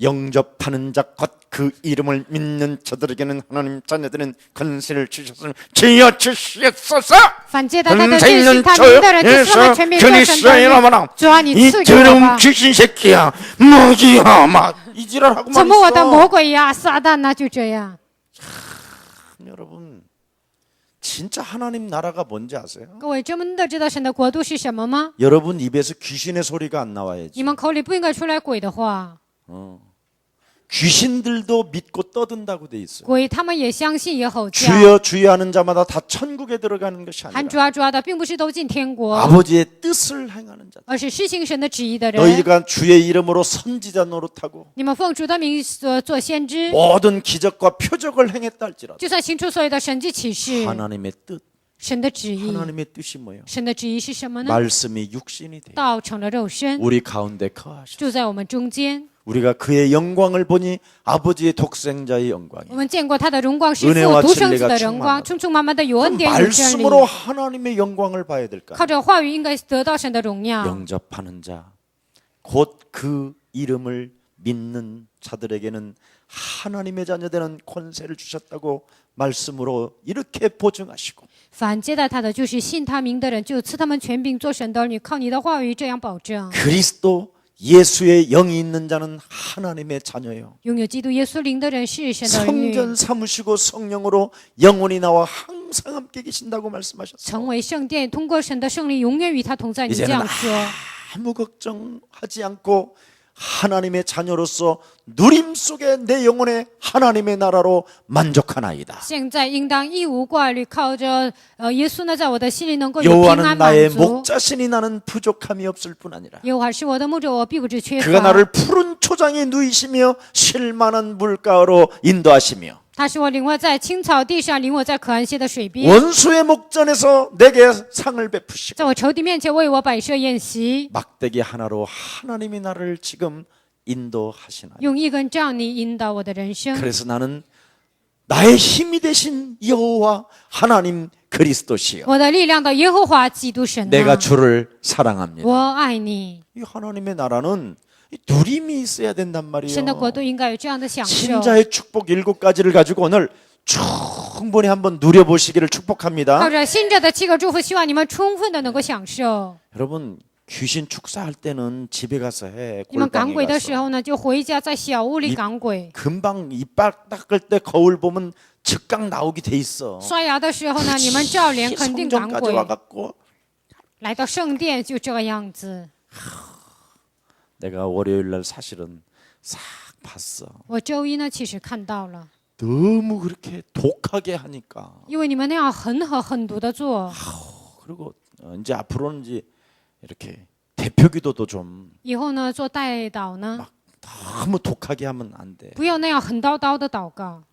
영접하는 자 곧 그 이름을 믿는 자들에게는 하나님 자녀들은 권세를 주셨으니 주여 주시옵소서. 反接待他的信心他名的人，就是他们全凭做神的名。主啊，你 이 赐给我 더러운 吧！ 귀신 새끼야, 뭐야, 막 이지랄하고만 怎么我的 있어. 魔鬼呀，撒旦呐，就这样。 여러분, 진짜 하나님 나라가 뭔지 아세요? 各位真的知道神的国度是什么吗？ 여러분 입에서 귀신의 소리가 안 나와야지. 你们口里不应该出来鬼的话， 귀신들도 믿고 떠든다고 돼 있어요. 鬼他们也相信，也吼叫。 주여 주여 하는 자마다 다 천국에 들어가는 것이 喊 아니라 主啊主啊的，并不是都进天国， 아버지의 뜻을 행하는 자. 而是施行神的旨意的人。 너희가 주의 이름으로 선지자 노릇하고 你们奉主的名做先知， 모든 기적과 표적을 행했다 할지라도 就算行出所有的神迹启示， 하나님의 뜻, 神的旨意， 하나님의 뜻이 뭐예요? 神的旨意是什么呢？ 말씀이 육신이 돼 道成了肉身， 우리 가운데 거하셔. 住在我们中间。 우리가 그의 영광을 보니 아버지의 독생자의 영광이 我们见过他的荣光，是 은혜와 父独生子 진리가 的荣光， 충만하다 充满满的有恩典有真理。 말씀으로 하나님의 영광을 봐야 될까? 靠着话语，应该得到神的荣耀。 영접하는 자, 곧 그 이름을 믿는 자들에게는 하나님의 자녀되는 권세를 주셨다고 말씀으로 이렇게 보증하시고 反接待他的，就是信他名的人，就赐他们权柄做神的儿女，靠你的话语这样保证。 그리스도 예수의 영이 있는 자는 하나님의 자녀요. 拥有基督耶稣灵的人是神的儿女。 성전 삼으시고 성령으로 영혼이 나와 항상 항상 함께 계신다고 말씀하셨어요. 成为圣殿，通过神的圣灵永远与他同在。你这 이제는 样说， 아무 걱정하지 않고 하나님의 자녀로서 누림 속에 내 영혼의 하나님의 나라로 만족하나이다. 现在应当一无挂虑，靠着耶稣呢，在我的心里能够有平 여호와는 安 나의 满足。 목자시니 나는 부족함이 없을 뿐 아니라 耶和华是我的牧者，我必不致缺 그가 乏。 나를 푸른 초장에 누이시며 쉴만한 물가로 인도하시며 他使我领我在青草地上，领我在可安歇的水边， 원수의 목전에서 내게 상을 베푸시고 在我仇敌面前为我摆设宴席， 막대기 하나로 하나님이 나를 지금 인도하시나요? 用一根杖你引导我的人生。 그래서 나는 나의 힘이 되신 여호와 하나님 그리스도시여 我的力量的耶和华基督神 내가 啊， 주를 사랑합니다. 我爱你。 이 하나님의 나라는 누림이 있어야 된단 말이에요. 神的国度应该有这样的享受。 신자의 축복 7가지를 가지고 오늘 충분히 한번 누려보시기를 靠 축복합니다. 着信者的7个祝福，希望你们充分的能够享受。 여러분 귀신 축사할 때는 집에 가서 해. 你们赶 골방에 鬼的时 가서. 候呢，就回家在小屋里赶鬼。 금방 이빨 닦을 때 거울 보면 즉각 나오게 돼 있어. 刷牙的时候呢，你们照脸肯定赶 성전까지 鬼。 와갖고 来到圣殿就这个样子。 내가 월요일 날 사실은 싹 봤어. 我周一呢，其实看到了， 너무 그렇게 독하게 하니까. 因为你们那样狠狠狠毒的做， 그리고 이제 앞으로는 이제 이렇게 대표 기도도 좀 以后呢做代祷呢， 너무 독하게 하면 안 돼. 不要那样狠叨叨的祷告。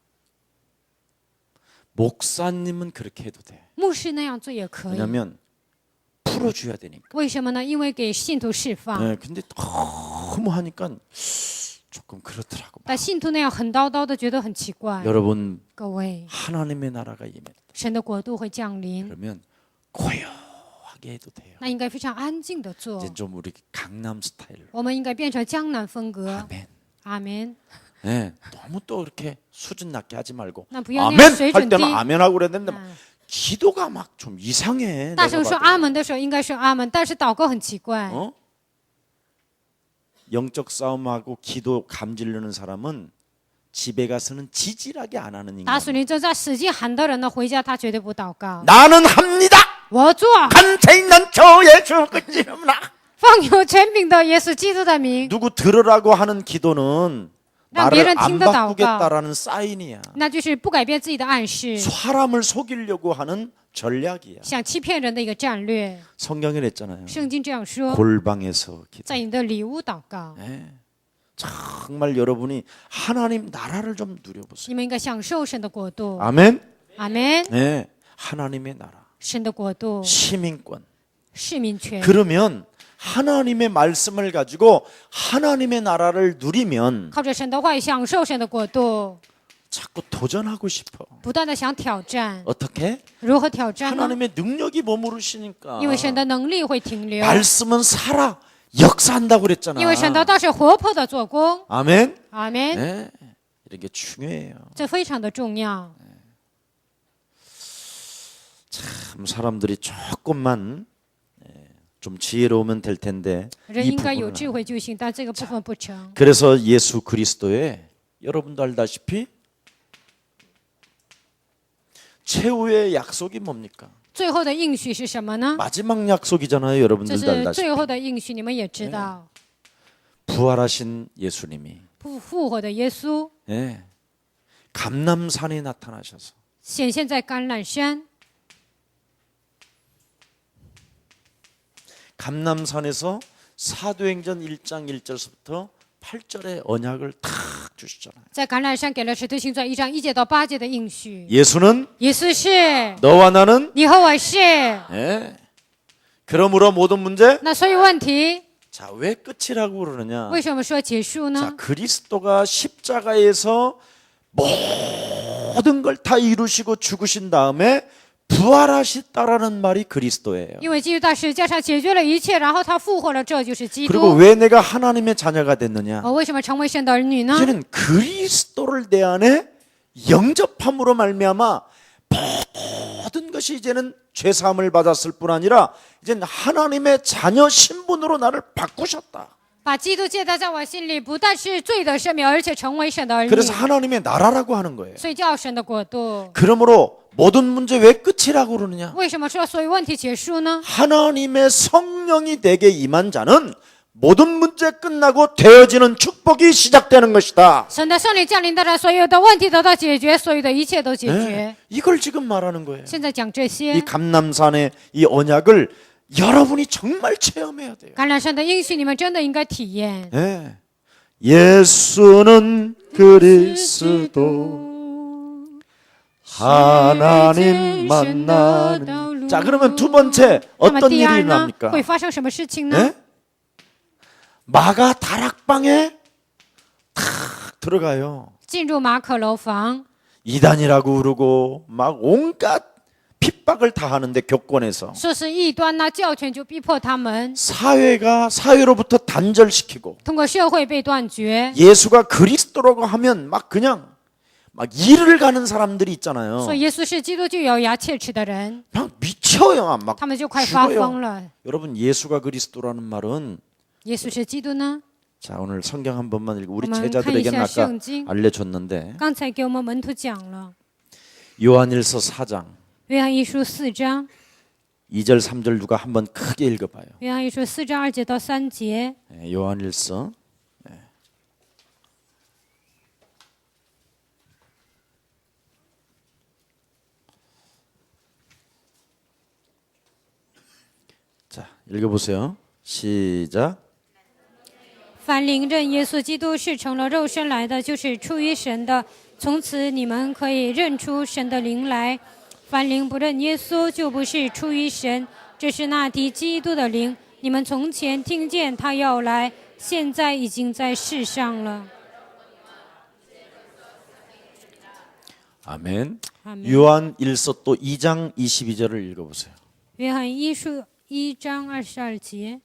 목사님은 그렇게 해도 돼. 牧师那样做也可以。 왜냐면 풀어줘야 되니까. 为什么呢？因为给信徒释放。 네, 근데 너무 하니까 조금 그렇더라고. 但信徒那样狠叨叨的，觉得很奇怪。 여러분 各位， 하나님의 나라가 임했다. 神的国度会降临， 그러면 고요하게 해도 돼요. 那应该非常安静的做。 이제 좀 우리 강남 스타일로. 我们应该变成江南风格。 아멘. 阿门。 네, 너무 또 이렇게 수준 낮게 하지 말고 那不要那 아멘 样水 할 准低。 때는 아멘하고 그래야 되는데 嗯 기도가 막 좀 이상해. 大 내가 声说 봐도. 阿门的时候应该说阿门，但是祷告很奇怪。 어? 영적 싸움하고 기도 감지르는 사람은 집에 가서는 지질하게 안 하는 打 인간. 属灵正在使劲喊的人呢，回家他绝对不祷告。 나는 합니다. 我做 간체 있는 저 예수 그지름나. 放有权柄的耶稣基督的名， 누구 들으라고 하는 기도는 让 나를 别人 안 听得祷告， 바꾸겠다라는 사인이야. 那就是不改变自己的暗示， 사람을 속이려고 하는 전략이야. 想欺骗人的一个战略。 성경에 냈잖아요. 圣经这样说， 골방에서 기도. 在你的里屋祷告， 네. 정말 여러분이 하나님 나라를 좀 누려보세요. 你们应该享受神的国度。 아멘. 阿门。 네. 하나님의 나라, 神的国度， 시민권. 市民权。 그러면 하나님의 말씀을 가지고 하나님의 나라를 누리면 靠着神的话语享受神的国度， 자꾸 도전하고 싶어. 不断的想挑战。 어떻게? 如何挑战呢？ 하나님의 능력이 머무르시니까. 因为神的能力会停留， 말씀은 살아 역사한다고 그랬잖아. 因为神的道是活泼的做工。 아멘. 阿门。 네. 이런 게 중요해요. 这非常的重要。 참 사람들이 조금만 좀 지혜로우면 될 텐데 人 이 应该有 부분은 智慧就行，但这个部分不成。 그래서 예수 그리스도의 여러분도 알다시피 최후의 약속이 뭡니까? 最后的应许是什么呢？ 마지막 약속이잖아요. 这 여러분들도 是 알다시피 最后的应许，你们也知道， 부활하신 예수님이 复活的耶稣 예, 감람산에 나타나셔서 显现在橄榄山， 감람산에서 사도행전 1장 1절부터 8절의 언약을 탁 주시잖아요. 在橄榄山给了使徒行传1章1节到8节的应许。 예수는 耶稣是， 너와 나는 你和我是。 예. 그러므로 모든 문제 那所以问题， 자, 왜 끝이라고 그러느냐? 为什么说结束 자, 呢？ 그리스도가 십자가에서 모든 걸 다 이루시고 죽으신 다음에 부활하셨다라는 말이 그리스도예요. 因为基督在十字架上解决了一切，然后他复活了，这就是基 그리고 督。 왜 내가 하나님의 자녀가 됐느냐? 我为什么成为神的儿女呢？ 이제는 그리스도를 내 안에 영접함으로 말미암아 모든 것이 이제는 죄사함을 받았을 뿐 아니라 이제는 하나님의 자녀 신분으로 나를 바꾸셨다. 把基督接待在我心里，不但是罪的赦免，而且成为神的儿女， 그래서 하나님의 나라라고 하는 거예요. 所以叫神的国度。 그러므로 모든 문제 왜 끝이라고 그러느냐? 为什么说所有问题结束呢？ 하나님의 성령이 내게 임한 자는 모든 문제 끝나고 되어지는 축복이 시작되는 것이다. 神的圣灵降临的人，所有的问题得到解决，所有的一切都解决。 네, 이걸 지금 말하는 거예요. 现在讲这 이 些， 감람산의 이 언약을 여러분이 정말 체험해야 돼요. 橄榄山的应许，你们真的应该体验。 네. 예수는 그리스도 하나님 만나는. 자, 그러면 두 번째 那么 어떤 第 일이 二呢， 일어납니까? 会发生什么事情呢？ 네? 마가 다락방에 탁 들어가요. 进入马可楼房， 이단이라고 그러고 막 온갖 핍박을 다 하는데 교권에서 说是异端呐、教权就逼迫他们， 사회로부터 단절시키고 通过社会被断绝。 예수가 그리스도라고 하면 막 그냥 막 이를 가는 사람들이 있잖아요. 说耶稣是基督，就咬牙切齿的人， 막 미쳐요. 막 他们就快发疯 죽어요. 了。 여러분 예수가 그리스도라는 말은 耶稣是基督呢？ 자 오늘 성경 한 번만 읽고 우리 我们看一 제자들에게는 下 아까 圣经， 알려줬는데 刚才给我们门徒讲了， 요한일서 4장 约翰一书4章， 2절 3절 누가 한번 크게 읽어봐요. 约翰一书4章2节到3节， 네, 요한일서 자 읽어보세요. 시작. 凡灵认耶稣基督是成了肉身来的，就是出于神的。从此你们可以认出神的灵来。凡灵不认耶稣，就不是出于神。这是那敌基督的灵。你们从前听见他要来，现在已经在世上了。 아멘. 아멘. 요한일서 또 2장 22절을 읽어보세요. 约翰一书1章22节，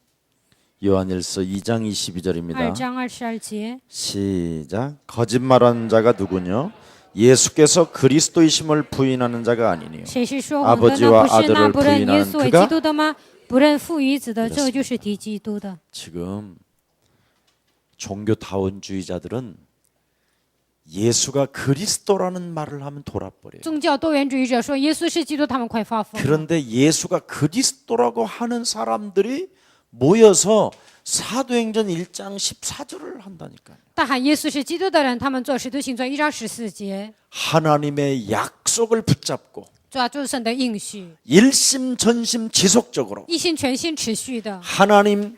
요한일서 2장 2 22절입니다. 章22节。 시작. 거짓말하는 자가 누구냐? 예수께서 그리스도이심을 부인하는 자가 아니니요. 谁是说谎的呢？不是那不认耶稣为基督的吗？不认父与子的，这就是敌基督的。 지금 종교다원주의자들은 예수가 그리스도라는 말을 하면 돌아버려요. 宗教多元主义者说耶稣是基督，他们快发疯了。 그런데 예수가 그리스도라고 하는 사람들이 모여서 사도행전 1장 14절을 한다니까요. 大喊耶稣是基督的人，他们做使徒行传1章14节， 하나님의 약속을 붙잡고 抓住神的应许， 일심전심 지속적으로 一心全心持续的。 하나님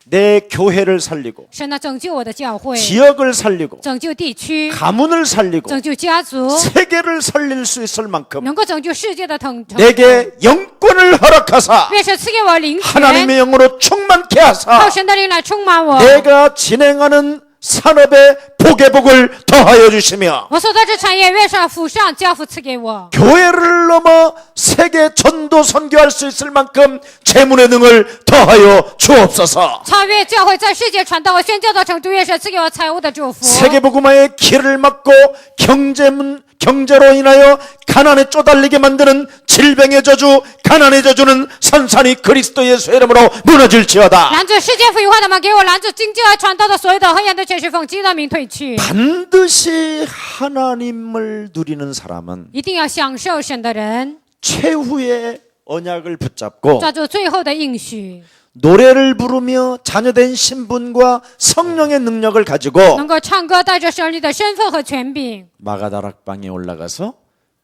내 교회를 살리고 神啊，拯救我的教会， 지역을 살리고 拯救地区， 가문을 살리고 拯救家族， 세계를 살릴 수 있을 만큼 能够拯救世界的腾。 내게 영권을 허락하사 愿神赐给我灵权， 하나님의 영으로 충만케 靠 하사 神的灵来充满我。 내가 진행하는 산업에 복의 복을 더하여 주시며 我所在之产业，愿上府上加福赐给我。 교회를 넘어 세계 전도 선교할 수 있을 만큼 재문의 능을 더하여 주옵소서. 超越教会在世界传道和宣教的程度，愿神赐给我财务的祝福。 세계복음화의 길을 막고 경제로 인하여 가난에 쪼달리게 만드는 질병의 저주, 가난의 저주는 산산이 그리스도 예수의 이름으로 무너질지어다. 拦阻世界腐化的门，给我拦阻经济和传道的所有的黑暗的权势，奉基督的名退去。 반드시 하나님을 누리는 사람은 一定要享受神的人， 최후의 언약을 붙잡고 抓住最后的应许， 노래를 부르며 자녀된 신분과 성령의 능력을 가지고 能够唱歌，带着神力的身份和权柄， 마가다락방에 올라가서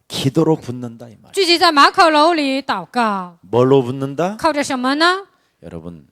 기도로 붙는다 이 말. 聚集在马可楼里祷告， 뭘로 붙는다? 靠着什么呢？ 여러분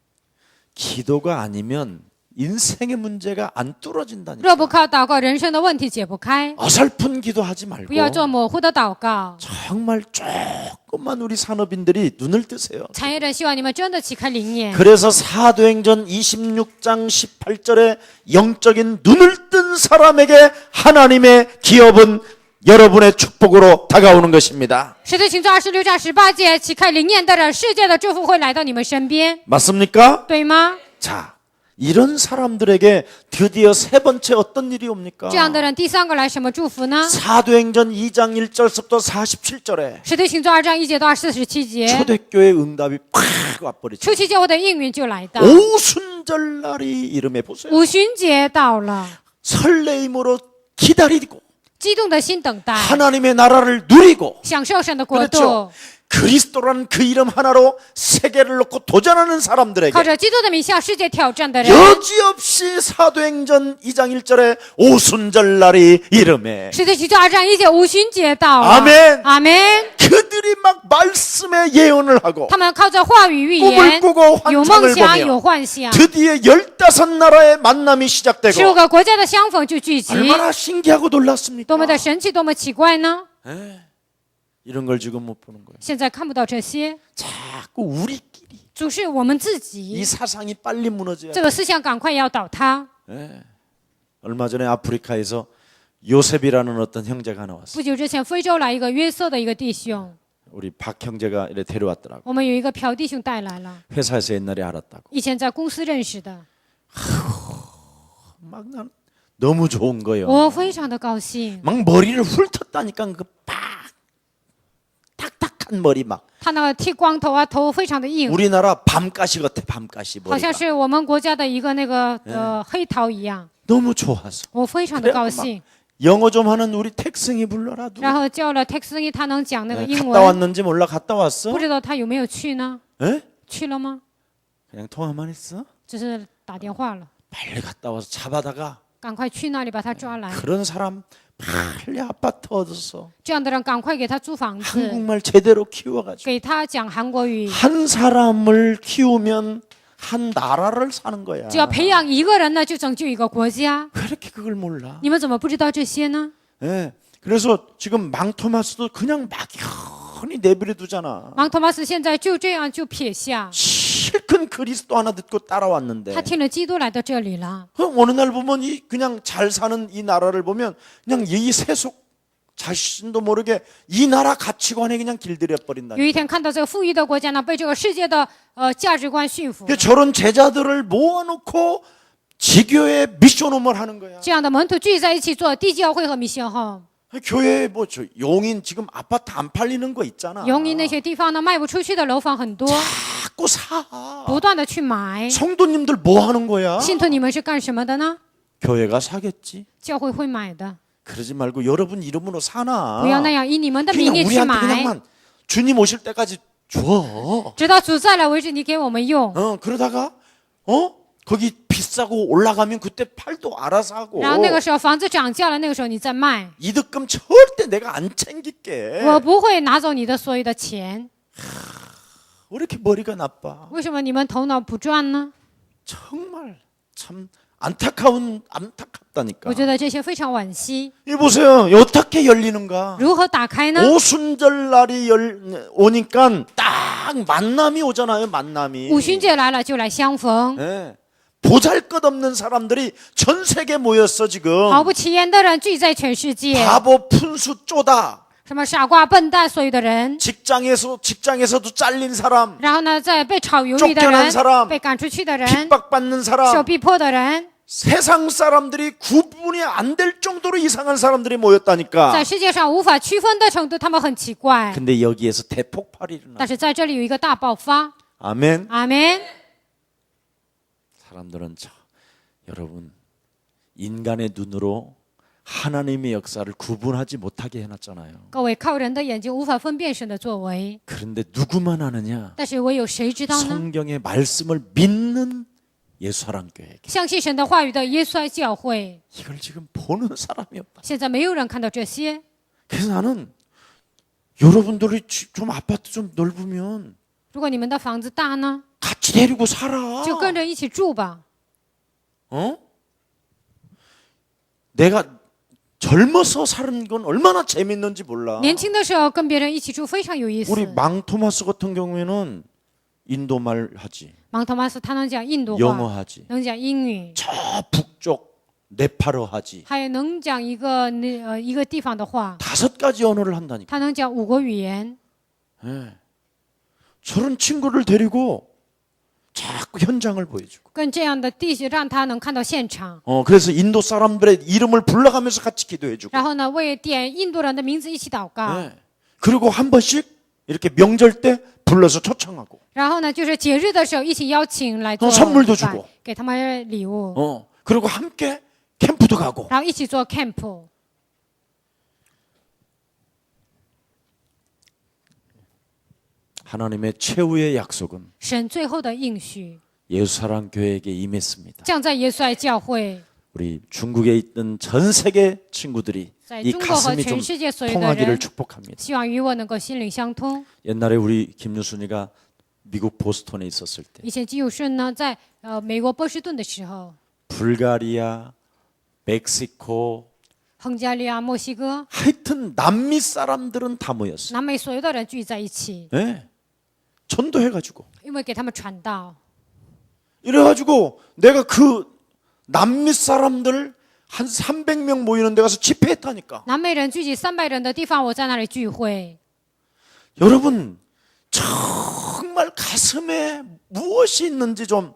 기도가 아니면 인생의 문제가 안 뚫어진다니까. 若不靠祷告，人生的问题解不开。 어설픈 기도하지 不 말고 要做模糊的祷告。 정말 조금만 우리 산업인들이 눈을 뜨세요. 产业人希望你们真的启开灵眼。 그래서 사도행전 26장 18절에 영적인 눈을 뜬 사람에게 하나님의 기업은 여러분의 축복으로 다가오는 것입니다. 使徒行传26章18节，启开灵眼的人，世界的祝福会来到你们身边， 맞습니까? 对吗？ 자, 이런 사람들에게 드디어 세 번째 어떤 일이 옵니까? 这样的人，第三个来什么祝福呢？ 사도행전 2장 1절부터 47절에 使徒行传2章1节到47节， 초대교회 응답이 팍 와버리죠. 初期教会的应允就来到。 오순절날이 이름에 보세요. 五旬节到了， 설레임으로 기다리고 激动的心等待， 하나님의 나라를 누리고 享受神的国 그렇죠. 度。 그리스도라는 그 이름 하나로 세계를 놓고 도전하는 사람들에게 靠着基督的名向世界挑战的人， 여지없이 사도행전 2장 1절에 오순절날이 이름에 使徒行传2章1节五旬节到了。 아멘. 阿门。 그들이 막 말씀에 예언을 하고 他们靠着话语预 꿈을 言， 꾸고 有 환상을 梦想， 보며 有幻想。 드디어 15나라의 만남이 시작되고 15个国家的相逢就聚集， 얼마나 신기하고 놀랐습니까? 多么的神奇，多么奇怪呢？ 이런 걸 지금 못 보는 거예요. 现在看不到这些， 자꾸 우리끼리 总是我们自 이 己， 사상이 빨리 무너져야 这个思想赶快要倒塌。 얼마 전에 아프리카에서 요셉이라는 어떤 형제가 나왔어요. 不久之前，非洲来一个约瑟的一个弟兄， 우리 박 형제가 이래 데려왔더라고. 我们有一个朴弟兄带来了， 회사에서 옛날에 알았다고. 以前在公司认识的， 막 난 너무 좋은 거예요. 我非常的高兴。 막 머리를 훑었다니까 그 팍 탁탁한 머리 막 他那个剃光头啊，头非常的硬， 우리나라 밤가시 같아 밤가시 好像 머리가 是我们国家的一个那个黑桃一样。 너무 좋아서 我非常的高 그래갖고 兴， 막 영어 좀 하는 우리 택승이 불러라. 누가 然后叫了 텍스니， 他能讲那个英 갔다 文， 왔는지 몰라. 갔다 왔어? 不知道他有没有去呢？ 에? 去了吗？ 그냥 통화만 했어? 只是打电话了， 빨리 갔다 와서 잡아다가 赶快去那里把他抓来。 그런 사람 빨리 아파트 얻어서 这样的人赶快给他租房子， 한국말 제대로 키워가지고 给他讲韩国语。 한 사람을 키우면 한 나라를 사는 거야. 只要培养一个人呢，就拯救一个国家。 왜 이렇게 그걸 몰라? 你们怎么不知道这些呢？ 예. 그래서 지금 망토마스도 그냥 막연히 내버려 두잖아. 芒托马斯现在就这样就撇下， 실컷 그리스도 하나 듣고 따라왔는데 他听了基督来到这里了。 어느 날 보면 이 그냥 잘 사는 이 나라를 보면 그냥 이 세속 자신도 모르게 이 나라 가치관에 그냥 길들여 버린다. 有一天看到这个富裕的国家呢，被这个世界的价值观驯服了， 저런 제자들을 모아놓고 지교의 미션홈을 하는 거야. 这样的门徒聚在一起做地教会和米线后， 교회 뭐 저 용인 지금 아파트 안 팔리는 거 있잖아. 永宁那些地方呢，卖不出去的楼房很多， 자꾸 사. 不断的去买。 성도님들 뭐 하는 거야? 信徒，你们是干什么的呢？ 교회가 사겠지. 教会会买的， 그러지 말고 여러분 이름으로 사나. 不要那样以你们的名 그냥 义去 우리한테 买， 그냥만 주님 오실 때까지 줘. 直到主再来为止，你给我们用。 그러다가 거기 비싸고 올라가면 그때 팔도 알아서 하고. 然后那个时候房子涨价了，那个时候你再卖， 이득금 절대 내가 안 챙길게. 我不会拿走你的所有的钱。 왜 이렇게 머리가 나빠? 为什么你们头脑不转呢？ 정말 참 안타깝다니까. 我觉得这些非常惋惜。 이 보세요. 어떻게 열리는가? 如何打开呢？ 오순절 날이 오니까 딱 만남이 오잖아요. 만남이. 五旬节来了就来相逢， 예. 보잘것없는 사람들이 전 세계 모였어 지금. 毫不起眼的人聚在全世界， 바보 푼수 쪼다. 什么傻瓜、笨蛋，所有的人， 직장에서도 잘린 사람, 然后呢，在被炒鱿鱼的 쫓겨난 사람 人，被赶出去的人， 핍박받는 受 사람, 逼迫的人， 세상 사람들이 구분이 안 될 정도로 이상한 사람들이 모였다니까. 在世界上无法区分的程度，他们很奇怪。 근데 여기에서 대폭발이 일어나. 但是在这里有一个大爆发， 아멘. 阿门。 사람들은 여러분 인간의 눈으로 하나님의 역사를 구분하지 못하게 해놨잖아요. 各位靠人的眼睛无法分辨神的作为， 그런데 누구만 아느냐? 但是唯有谁知道呢？ 성경의 말씀을 믿는 예수사랑교회에게. 相信神的话语的耶稣爱教会， 이걸 지금 보는 사람이 없다. 现在没有人看到这些。 그래서 나는 여러분들이 좀 아파트 좀 넓으면 如果你们的房子大呢， 같이 데리고 살아. 就跟着一起住吧。 내가 젊어서 사는 건 얼마나 재밌는지 몰라. 年轻的时候跟别人一起住非常有意思。 우리 망토마스 같은 경우에는 인도말 하지, 芒托马斯他能讲印度 영어 话， 하지, 能讲英语， 저 북쪽 네팔어 하지. 还有能讲一个地方的话， 5가지 언어를 한다니까. 他能讲5国语言。 저런 친구를 데리고 자꾸 현장을 보여주고. 跟这样的弟兄，让他能看到现场。 그래서 인도 사람들의 이름을 불러가면서 같이 기도해주고. 然后呢，为点印度人的名字一起祷告。 네. 그리고 한 번씩 이렇게 명절 때 불러서 초청하고. 然后呢，就是节日的时候一起邀请来做 선물도 礼拜 주고 给他们礼物， 그리고 함께 캠프도 가고. 然后一起做 camp。 하나님의 최후의 약속은 神最后的应许 예수사랑 교회에게 임했습니다. 降在耶稣爱教会， 우리 중국에 있는 전 세계 친구들이 在 이 中国和 가슴이 全 좀 世界所有的 통하기를 人， 축복합니다. 希望与我能够心灵相通。 옛날에 우리 김유순이가 미국 보스턴에 있었을 때 以前金友顺呢，在美国波士顿的时候， 불가리아, 멕시코, 亨加利亚、墨西哥、 하여튼 남미 사람들은 다 모였어요. 南美所有的人聚在一起， 네. 전도해가지고 因为给他们传道。 이래가지고 내가 그 남미 사람들 한 300명 모이는 데 가서 집회했다니까. 南美人聚集300人的地方，我在那里聚会。 여러분 정말 가슴에 무엇이 있는지 좀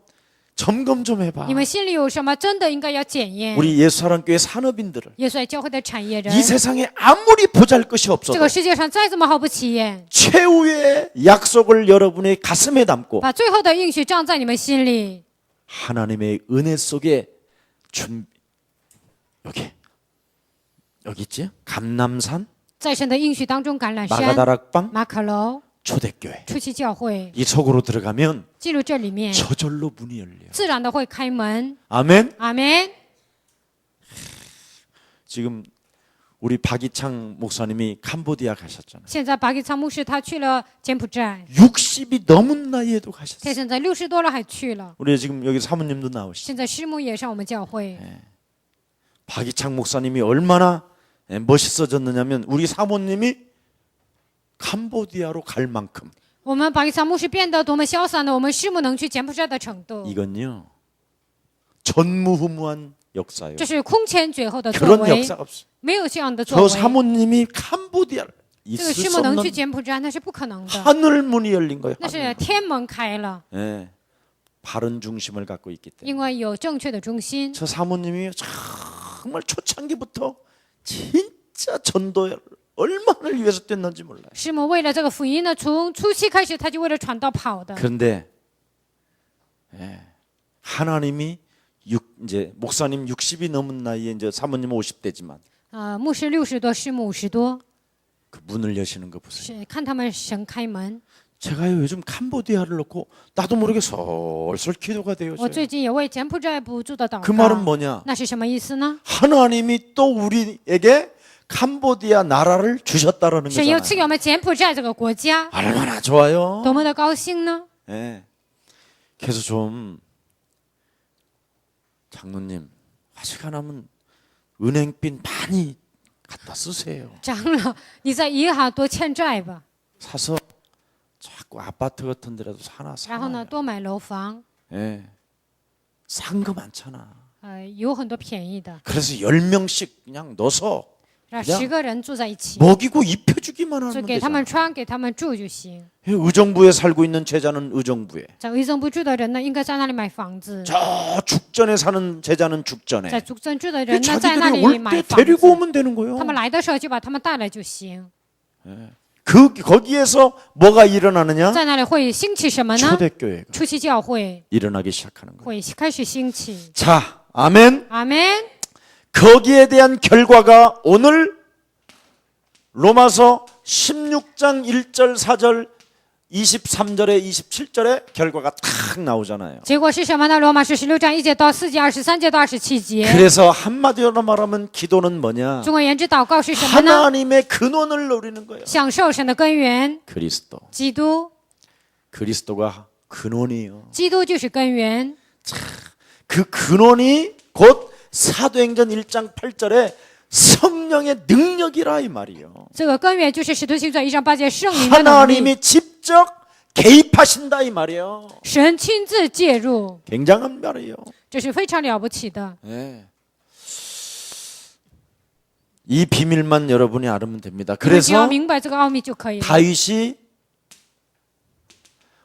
점검 좀 해봐. 你们心里有什么，真的应该要检验。 우리 예수사랑교회 산업인들을 耶稣爱教会的产业人， 이 세상에 아무리 보잘것이 这 없어도 个世界上再怎么好不起眼， 최후의 약속을 여러분의 가슴에 담고 把最后的应许葬在你们心里。 하나님의 은혜 속에 여기 있지? 감남산, 在神的应许当中，橄榄山、 마가다락방, 马可楼、 초대교회 初期教会 이 속으로 들어가면 进入这里面， 저절로 문이 열려요. 自然的会开门。 아멘. 阿门。 지금 우리 박이창 목사님이 캄보디아 가셨잖아요. 现在巴基仓牧师他去了柬埔寨， 60이 넘은 나이에도 他 가셨어요. 现在60多了还去了。 우리 지금 여기 사모님도 나오시죠. 现在师母也上我们教会， 박이창 목사님이 얼마나 멋있어졌느냐면 우리 사모님이 캄보디아로 갈 만큼 我们巴基仓牧师变得多么潇洒呢？我们师母能去柬埔寨的程度， 이건요 전무후무한 역사예요. 这是空前绝后的作 그런 为， 역사가 없어요. 没有这样的作 저 为。 사모님이 캄보디아를 这个 있을 师 수 母能去 없는 柬埔寨，那是不可能的， 하늘 문이 열린 거예요. 那是 하늘. 天门开了， 예, 바른 중심을 갖고 있기 때문에 因为有正确的中心。 저 사모님이 정말 초창기부터 진짜 전도를 얼마나 위해서 뛰었는지 몰라요. 师母为了这个福音呢，从初期开始，他就为了传道跑的。 그런데 하나님이 이제 목사님 60이 넘은 나이에 이제 사모님 50대지만 牧师60多，师母50多， 그 문을 여시는 거 보세요. 是看他们神开门。 제가요 요즘 캄보디아를 놓고 나도 모르게 솔솔 기도가 돼요. 我最近也为柬埔寨不住的祷 그 말은 告， 뭐냐? 那是什么意思呢？ 하나님이 또 우리에게 캄보디아 나라를 주셨다라는 神又赐给 거잖아요. 我们柬埔寨这个国家， 얼마나 좋아요. 多么的高兴呢？ 예. 그래서 좀 장로님 하시간하면 은행빚 많이 갖다 쓰세요. 长老，你在银行多欠债吧， 사서 자꾸 아파트 같은 데라도 사나 然后呢， 사나. 多买楼房， 예. 싼 거 많잖아. 有很多便宜的， 그래서 10명씩 그냥 넣어서 让그냥 10个人住在一起， 먹이고 입혀주기만 就 하면 给他们 되잖아. 穿，给他们住就行。 의정부에 살고 있는 제자는 의정부에, 在维生部住的人呢，应该在那里买房子； 저 죽전에 사는 제자는 在 죽전에. 竹镇住的人呢，在那 자기들이 里 올 买 때 房 데리고 子。 오면 되는 거예요. 他们来的时候就把他们带来就行。 거기에서 뭐가 일어나느냐? 在那里会兴起什么呢？ 초대교회가 初期教会 일어나기 시작하는 거예요. 会开始兴起。 자, 아멘. 阿门。 거기에 대한 결과가 오늘 로마서 16장 1절 4절 23절에 27절에 결과가 탁 나오잖아요. 结果是什么呢？罗马书16章1节到4节、23节到27节。 그래서 한마디로 말하면 기도는 뭐냐? 中而言之，祷告是什么呢？ 하나님의 근원을 노리는 거예요. 享受神的根源， 그리스도. 基督， 그리스도가 근원이에요. 基督就是根源。 그 근원이 곧 사도행전 1장 8절에 성령의 능력이라 이 말이에요. 这个根源就是使徒行传1章8节圣灵的能力， 하나님이 직접 개입하신다 이 말이에요. 神亲自介入， 굉장한 말이에요. 这是非常了不起的。 네. 이 비밀만 여러분이 알면 됩니다. 你们只要 그래서 明白这个奥秘就可以了。 다윗이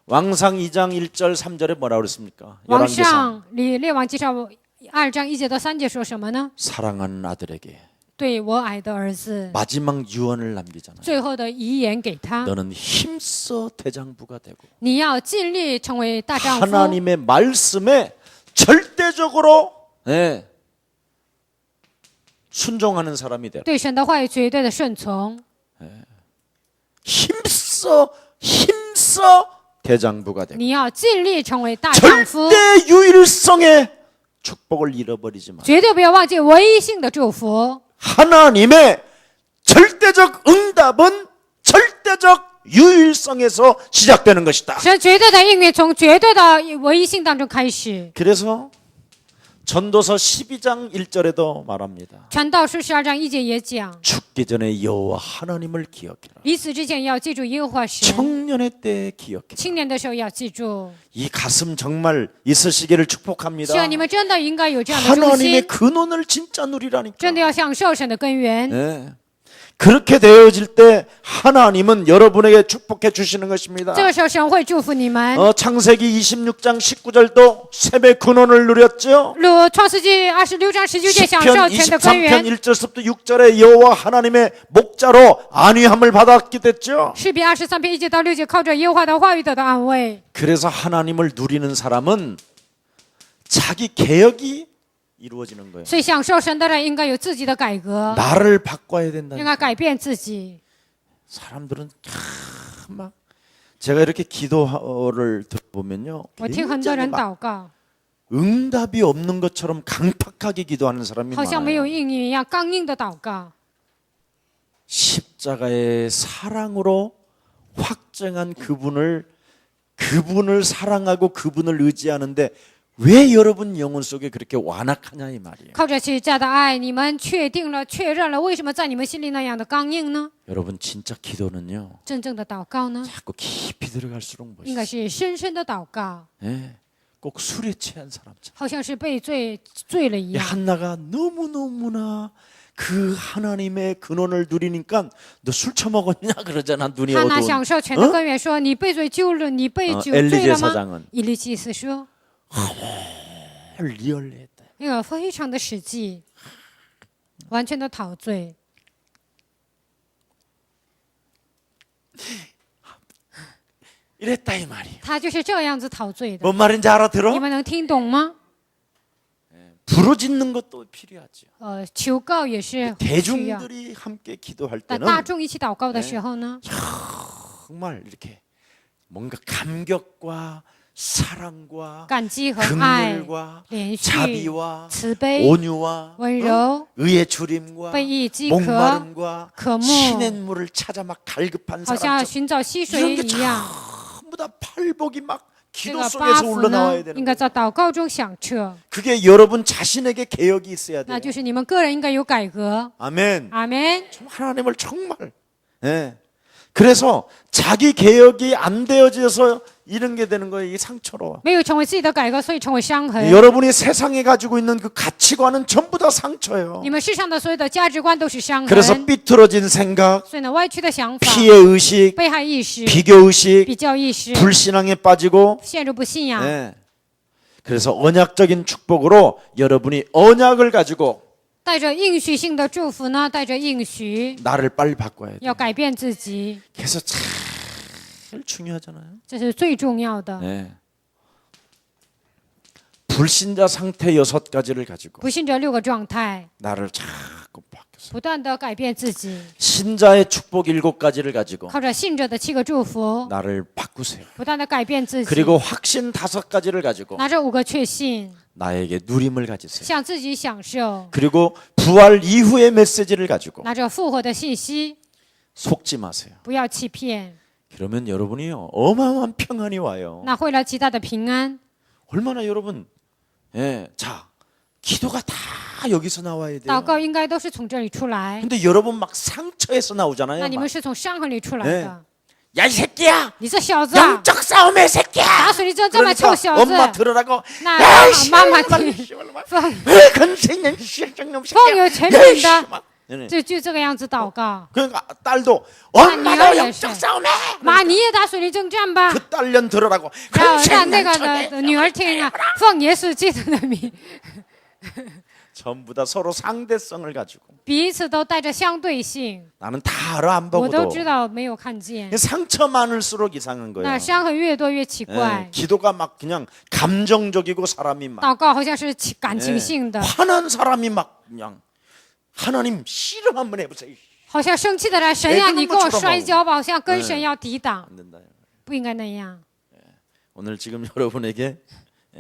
왕상 2장 1절 3절에 뭐라고 그랬습니까? 王 열왕기상 上列王记上2章1节到3节说什么呢？ 사랑하는 아들에게 对我爱的儿子， 마지막 유언을 남기잖아요. 最后的遗言给他， 너는 힘써 대장부가 되고 你要尽力成为大丈夫， 하나님의 말씀에 절대적으로 예, 순종하는 사람이 되라. 对神的话语绝对的顺从， 힘써 대장부가 되고 你要尽力成为大丈夫， 절대 유일성의 축복을 잃어버리지 마. 绝对不要忘记唯一性的祝福。 하나님의 절대적 응답은 절대적 유일성에서 시작되는 것이다. 神绝对的应允从绝对的唯一性当中开始。 그래서 전도서 12장 1절에도 말합니다. 传道书12章1节也讲， 죽기 전에 여호와 하나님을 기억해라. 临死之前要记住耶和华神， 청년의 때에 기억해라. 青年的时候要记住。 이 가슴 정말 있으시기를 希 축복합니다. 望你们真的应该有这样的忠 하나님의 心， 근원을 진짜 누리라니까. 真的要享受神的根源。 네. 그렇게 되어질 때 하나님은 여러분에게 축복해 주시는 것입니다. 这个时候神会祝福你们。 창세기 26장 19절도 샘의 근원을 누렸죠. 如创世纪26章19节享受 시편 神的根 23편 源， 1절부터 6절에 여호와 하나님의 목자로 안위함을 받았게 됐죠. 诗篇23篇1节到6节靠着耶和华的话语得到安慰。 그래서 하나님을 누리는 사람은 자기 개혁이 이루어지는 거예요. 所以享受神的人应该有自己的改革， 나를 바꿔야 된다. 应该改变自己。 사람들은 참 막 제가 이렇게 기도를 들어보면요. 我听很多 굉장히 人 막 祷告， 응답이 없는 것처럼 강팍하게 기도하는 사람이 好像没有 많아요. 应允一样，刚硬的祷告。 십자가의 사랑으로 확정한 그분을 사랑하고 그분을 의지하는데 왜 여러분 영혼 속에 그렇게 완악하냐 이 말이에요. 靠着十字架的爱，你们确定了、确认了，为什么在你们心里那样的刚硬呢？ 여러분 진짜 기도는요. 真正的祷告呢， 자꾸 깊이 들어갈수록 应该 멋있어요. 是深深的祷告， 예, 꼭 술에 취한 사람처럼. 好像是被醉了一 이 样。 한나가 너무너무나 그 하나님의 근원을 누리니까 너 술 처먹었냐 그러잖아. 눈이 哈娜 어두운. 享受全的根源说：“你被罪救了，你被酒醉 엘리제 了吗 사장은 ？”以利祭司说 리얼리했다. 那个非常的实际，完全的陶醉。 이랬다 이 말이에요. 他就是这样子陶醉的， 뭔 말인지 알아들어? 你们能听懂吗？ 부르짖는 것도 필요하죠. 求告也是需要。 대중들이 함께 기도할 但大 때는 众一起祷告的时候呢， 정말 이렇게 뭔가 감격과 사랑과 感激和爱、 긍휼과 连续、 자비와 慈悲、 온유와 温柔、 의의 주림과 被意饥渴， 목마름과 渴慕 시냇물을 찾아 막 갈급한 好像 사람처럼 寻找溪 이런 水 게 一样。 전부 다 팔복이 막 这 기도 个八 속에서 福 올라나와야 呢， 되는 应该 거예요. 在祷告中响彻， 그게 여러분 자신에게 개혁이 있어야 那 돼요. 就是你们个人应该有改革。 아멘. 阿门。 참 하나님을 정말. 예. 그래서 자기 개혁이 안 되어져서 이런 게 되는 거예요. 이 상처로. 没有成为自己的改革，所以成为伤痕。 여러분이 세상에 가지고 있는 그 가치관은 전부 다 상처예요. 你们世上的所有的价值观都是伤 그래서 痕， 삐뚤어진 생각, 所以呢，歪曲的想法、 피해 의식, 被害意识、 비교 의식, 比较意识， 불신앙에 빠지고. 陷入不信仰。 예. 그래서 언약적인 축복으로 여러분이 언약을 가지고 带着应许性的祝福呢，带着应许， 나를 빨리 바꿔야 돼. 要改变自己， 그래서 제일 중요하잖아요. 这是最重要的。 네. 불신자 상태 6가지를 가지고 不信者6个状态， 나를 자꾸 바뀌어서 不断的改变自己， 신자의 축복 7가지를 가지고 靠着信者的7个祝福， 나를 바꾸세요. 不断的改变自己， 그리고 확신 5가지를 가지고 拿着5个确信， 나에게 누림을 가지세요. 向自己享受， 그리고 부활 이후의 메시지를 가지고 拿着复活的信息， 속지 마세요. 不要欺骗， 그러면 여러분이요 어마어마한 평안이 와요. 那会来极大的平安。 얼마나 여러분, 예, 자 기도가 다 여기서 나와야 祷 돼요. 告应该都是从这里出来， 근데 여러분 막 상처에서 나오잖아요. 那你 막. 们是从伤痕里出来 네 的。 야 이 새끼야, 你这小子啊， 영적 싸움의 새끼야. 打死你这么 그러니까 臭小子！ 엄마 들으라고. 那 야, 妈妈 씨발, 听， 씨발, 奉 왜 건생년 씨발놈 奉有 새끼야. 权柄 야, 的 네네. 就这个样子祷告。 그러니까 딸도 那女儿 엄마도 也是 영적 싸움해. 妈，你也打属灵征战吧。 그 딸년 들으라고. 然后让那个 큰생명처럼 的女儿听啊，奉耶稣基督的名， 전부 다 서로 상대성을 가지고 彼此都带着相对性。 나는 다 알아 안 我都 보고도 知道没有看见， 상처 많을수록 이상한 거예요. 那伤痕越多越奇 예, 怪。 기도가 막 그냥 감정적이고 사람이 막 祷告好像是感 예, 情性的， 화난 사람이 막 그냥 하나님 실험 한번 해보세요. 好像生气的人，神呀，你跟我摔跤吧，好像跟神要抵挡， 안 된다. 不应该那样。 오늘 지금 여러분에게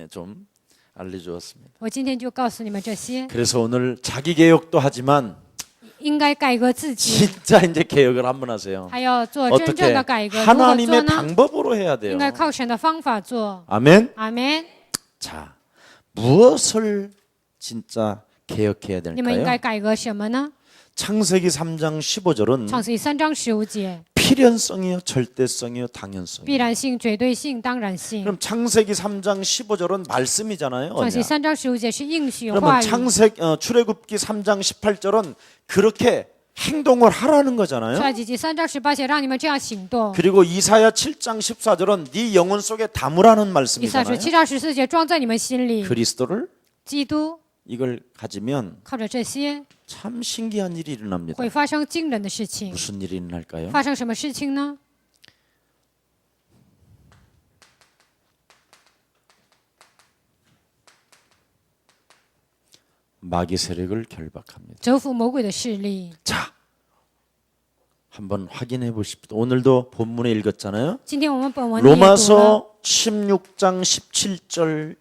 좀 알려주었습니다. 我今天就告诉你们这些， 그래서 오늘 자기 개혁도 하지만 应该改革自己， 진짜 이제 개혁을 한번 하세요. 还要做真正 어떻게 的改革。如何做 하나님의 呢？ 방법으로 해야 돼요. 应该靠神的方法做。 아멘. 阿门。 자, 무엇을 진짜 개혁해야 你们应该 될까요? 改革什么呢？ 창세기 3장 15절은 创世记3章15节， 필연성이요, 절대성이요, 당연성. 必然性、绝对性、当然性。 그럼 창세기 3장 15절은 말씀이잖아요. 创世记 언약. 3章15节是应许话 그러면 语。 출애굽기 3장 18절은 그렇게 행동을 하라는 거잖아요. 出埃及记3章18节让你们这样行动。 그리고 이사야 7장 14절은 네 영혼 속에 담으라는 以赛书 말씀이잖아요. 7章14节装在你们心里。 그리스도를 基督 이걸 가지면 靠着这些 참 신기한 일이 일어납니다. 会发生惊人的事情。 무슨 일이 일어날까요? 发生什么事情呢？ 마귀 세력을 결박합니다. 折服魔鬼的势力。 자, 한번 확인해 보십시오. 오늘도 본문에 읽었잖아요. 今天我们本文里也读了 로마서 16장 17절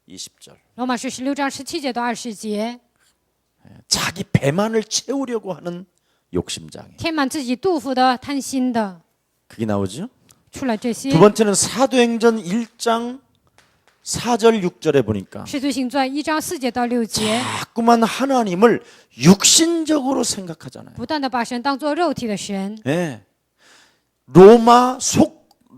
20절. 罗马书16章17节到20节， 자기 배만을 채우려고 하는 욕심장애. 填满自己肚腹的贪心的， 그게 나오죠? 出了这些 두 。 번째는 사도행전 1장 4절 6절에 보니까 使徒行传1章4节到6节， 자꾸만 하나님을 육신적으로 생각하잖아요. 不断的把神当作肉体的神。 예.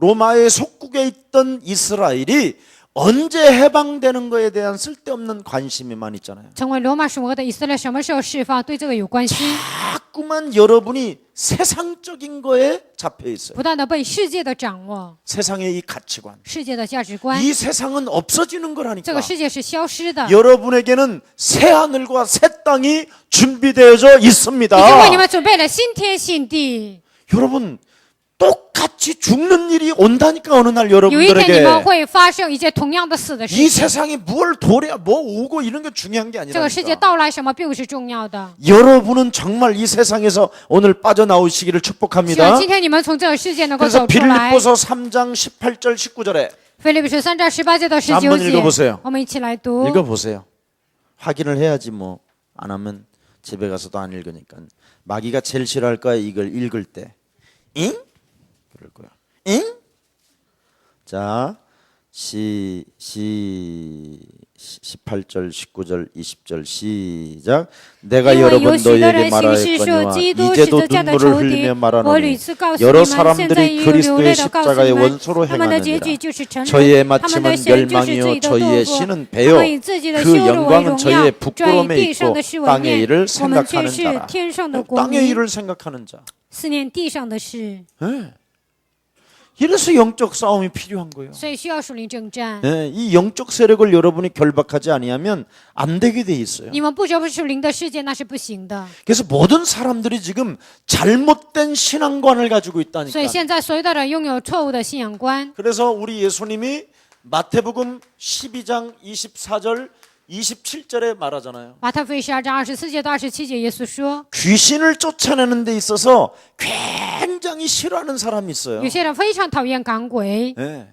로마의 속국에 있던 이스라엘이 언제 해방되는 거에 대한 쓸데없는 관심이만 있잖아요. 成为罗马属国的以色列什么时候释放？对这个有关心， 자꾸만 여러분이 세상적인 거에 잡혀 있어요. 不断的被世界的掌握， 세상의 이 가치관. 世界的价值观。 이 세상은 없어지는 这 거라니까. 个世界是消失的， 여러분에게는 새 하늘과 새 땅이 준비되어져 已经为你 있습니다. 们准备了新天新地。 여러분 똑같이 죽는 일이 온다니까 어느 날 有一天你 여러분들에게. 们会发生一件同样的死的 이 事情。 세상에 뭘 도래 뭐 오고 이런 게 중요한 게 这个世界 아니라니까. 到来什么并不是重要的。 여러분은 정말 이 세상에서 오늘 빠져나오시기를 希望 축복합니다. 今天你们从这个世界能够 그래서 走出来。 빌립보서 3장 18절 19절에 腓立比书3章18节到 한번 19 읽어보세요 节，我们一起来读。 읽어보세요. 확인을 해야지 뭐 안 하면 집에 가서도 안 읽으니까. 마귀가 제일 싫어할 거야 이걸 읽을 때. 잉? 그럴 거야. 잉? 자, 18절, 19절, 20절 시작. 내가 因为有 여러분 许多 너희에게 人行事说 말하였거니와 基督是 이제도 这样的 눈물을 仇敌 흘리며 。我 말하노니 屡次告诉你 여러 们，现在 사람들이 有流 그리스도의 泪的告诉 십자가의 你们， 원수로 他们的结局 행하느니라. 就是沉 저희의 沦，他们的 마침은 神就是自己 멸망이요 的 저희의 堕落， 신은 他 배요 们以自己的 그 羞辱为 영광은 荣耀 저희의 ，转以 부끄러움에 地上 있고 的事为 땅의 念。 일을 我们却 생각하는 是 자라. 天上的国 땅의 民， 일을 생각하는 자. 思念地上的事， 예. 이래서 영적 싸움이 필요한 거예요. 所以需要属灵征战。 예, 이 영적 세력을 여러분이 결박하지 아니하면 안 되게 돼 있어요. 你们不折服属灵的世界，那是不行的。 그래서 모든 사람들이 지금 잘못된 신앙관을 가지고 所以 있다니까. 现在所有的人拥有错误的信仰观。 그래서 우리 예수님이 마태복음 12장 24절 27절에 말하잖아요. 马太福音12章24节到27节，耶稣说， 귀신을 쫓아내는 데 있어서 굉장히 싫어하는 사람이 있어요. 有些人非常讨厌赶鬼， 예.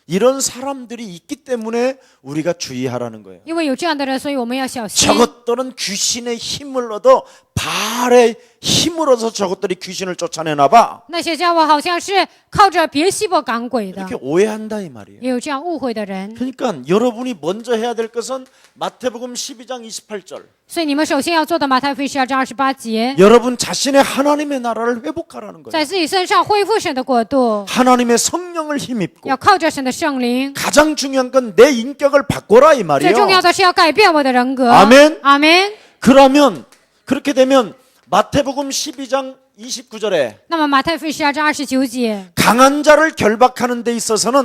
이런 사람들이 있기 때문에 우리가 주의하라는 거예요. 因为有这样的人，所以我们要小心。 저것들은 귀신의 힘을 얻어 발의 힘을 얻어서 저것들이 귀신을 쫓아내나 봐. 那些家伙好像是靠着别西伯赶鬼的， 이렇게 오해한다 이 말이에요. 也有这样误会的人。 그러니까 여러분이 먼저 해야 될 것은 마태복음 12장 28절. 所以你们首先要做的，马太福音12章28节， 여러분 자신의 하나님의 나라를 회복하라는 거예요. 在自己身上恢复神的国度， 하나님의 성령을 힘입고 要靠着神的圣灵。 가장 중요한 건 내 인격을 바꿔라 이 最 말이에요. 重要的是要改变我的人格。 아멘. 阿门。 그러면 그렇게 되면 마태복음 12장 29절에 那么马太福音12章29节， 강한 자를 결박하는 데 있어서는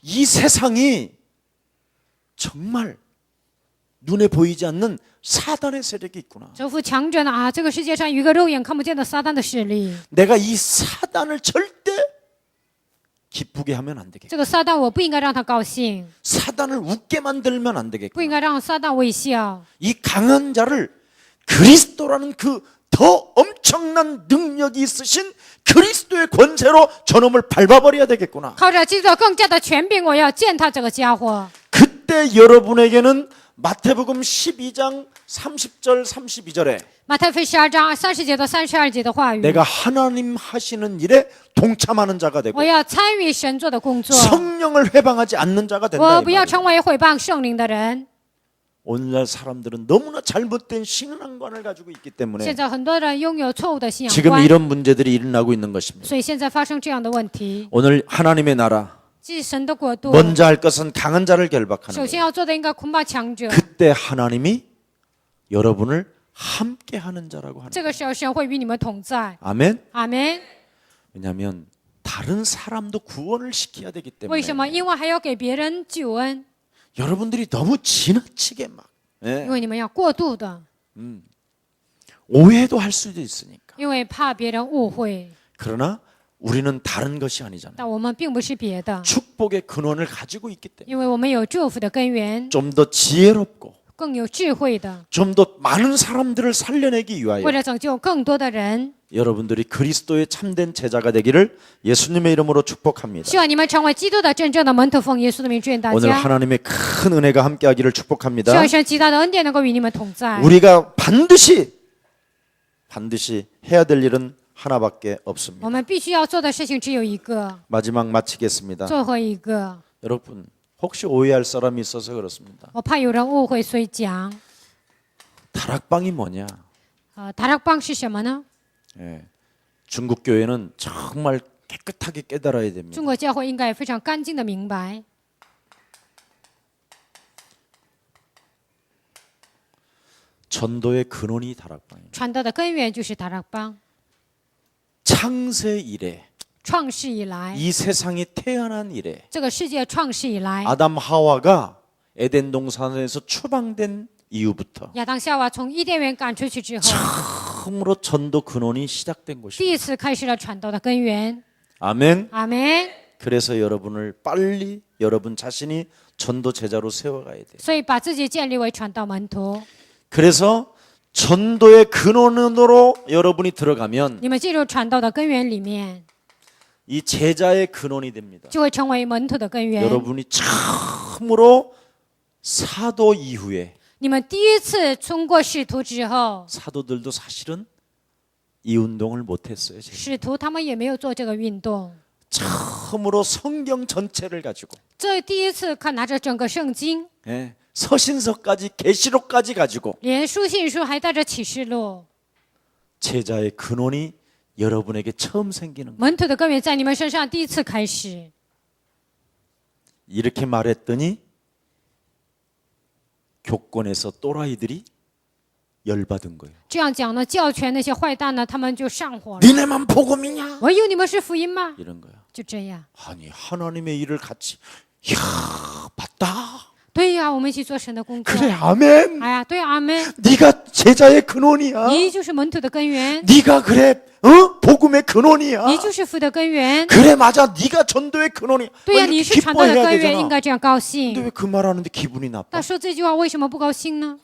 이 세상이 정말 눈에 보이지 않는 사단의 세력이 있구나. 这副强者呢啊，这个世界上有一个肉眼看不见的撒旦的势力， 내가 이 사단을 절대 기쁘게 하면 안 되겠고 这个撒旦我不应该让他高兴， 사단을 웃게 만들면 안 不应 되겠고 该让撒旦微笑。 이 강한 자를 그리스도라는 그 더 엄청난 능력이 있으신 그리스도의 권세로 저놈을 밟아버려야 되겠구나. 靠着基督更加的权柄，我要践踏这个家伙。 그때 여러분에게는 마태복음 12장 30절 32절에 马太福音12章30节到32节的话语， 내가 하나님 하시는 일에 동참하는 자가 되고 我要参与神做的工作， 성령을 회방하지 않는 자가 된다. 我 이 不要 말이에요. 成为毁谤圣灵的人。 오늘날 사람들은 너무나 잘못된 신앙관을 가지고 있기 现 때문에 在很多人拥有错误的信仰 지금 观， 이런 문제들이 일어나고 있는 것입니다. 所以现在发生这样的问题。 오늘 하나님의 나라 即神的国度， 먼저 할 것은 강한 자를 결박하는 首先 거예요. 要做的应该捆绑强者。 그때 하나님이 여러분을 함께 하는 자라고 하는 这 거예요. 个时候，神会与你们同在。 아멘. 阿门。 왜냐하면 다른 사람도 구원을 시켜야 되기 为什么？ 때문에 因为还要给别人救恩， 여러분들이 너무 지나치게 막 因为你们要过度的， 오해도 할 수도 있으니까. 因为怕别人误会。 그러나 우리는 다른 것이 아니잖아요. 但我们并不是别的， 축복의 근원을 가지고 있기 때문에 因为我们有祝福的根源， 좀 더 지혜롭고 更有智慧的， 좀 더 많은 사람들을 살려내기 위하여 为了拯救更多的人。 여러분들이 그리스도의 참된 제자가 되기를 예수님의 이름으로 축복합니다. 希望你们成为基督的真正的门徒，奉耶稣的名祝愿大 오늘 家。 하나님의 큰 은혜가 함께하기를 希 축복합니다. 望神极大的恩典能够与你们同在。 우리가 반드시 해야 될 일은 하나밖에 없습니다. 我们必须要做的事情只有一个， 마지막 마치겠습니다. 最后一个。 여러분 혹시 오해할 사람이 있어서 그렇습니다. 我怕有人误会，所以讲， 다락방이 뭐냐? 다락방是什么呢？ 예, 중국 교회는 정말 깨끗하게 깨달아야 됩니다. 中国教会应该也非常干净的明白， 전도의 근원이 다락방입니다. 传道的根源就是达拉邦。 창세 이래 创世以来， 이 세상이 태어난 이래 这个世界创世以来， 아담 하와가 에덴 동산에서 추방된 이후부터 亚当夏娃从伊甸园赶出去之后， 처음으로 전도 근원이 시작된 第 곳입니다. 一次开始了传道的根源。 아멘. 阿门。 그래서 여러분을 빨리 여러분 자신이 전도 제자로 세워가야 돼요. 所以把自己建立为传道门徒。 그래서 전도의 근원으로 여러분이 들어가면 你们进入传道的根源里面， 이 제자의 근원이 됩니다. 就会成为门徒的根源。 여러분이 처음으로 사도 이후에 你们第一次通过使徒之后， 사도들도 사실은 이 운동을 못했어요. 제가. 使徒他们也没有做这个运动。 처음으로 성경 전체를 가지고 这第一次看拿着整个圣经， 예, 서신서까지 계시록까지 가지고 连书信书还带着启示录。 제자의 근원이 여러분에게 처음 생기는 거예요. 门徒的根源在你们身上第一次开始。 이렇게 말했더니 교권에서 또라이들이 열받은 거예요. 这样讲呢，教权那些坏蛋呢，他们就上火了。 니네만 복음이냐? 唯有你们是福音吗？ 이런 거야. 就这样。 아니 하나님의 일을 같이 야 봤다. 对呀，我们一起做神的工作。 그래 아멘. 哎呀，对，阿门。 네가 제자의 근원이야. 你就是门徒的根源， 네가 그래 복음의 근원이야. 你就是福的根源。 그래 맞아. 네가 전도의 근원이야. 对呀， 이렇게 你是传道的 기뻐해야 根源，应 되잖아. 该这样高 근데 兴。 왜 그 말하는데 기분이 나빠? 但说这句话为什么不高兴呢？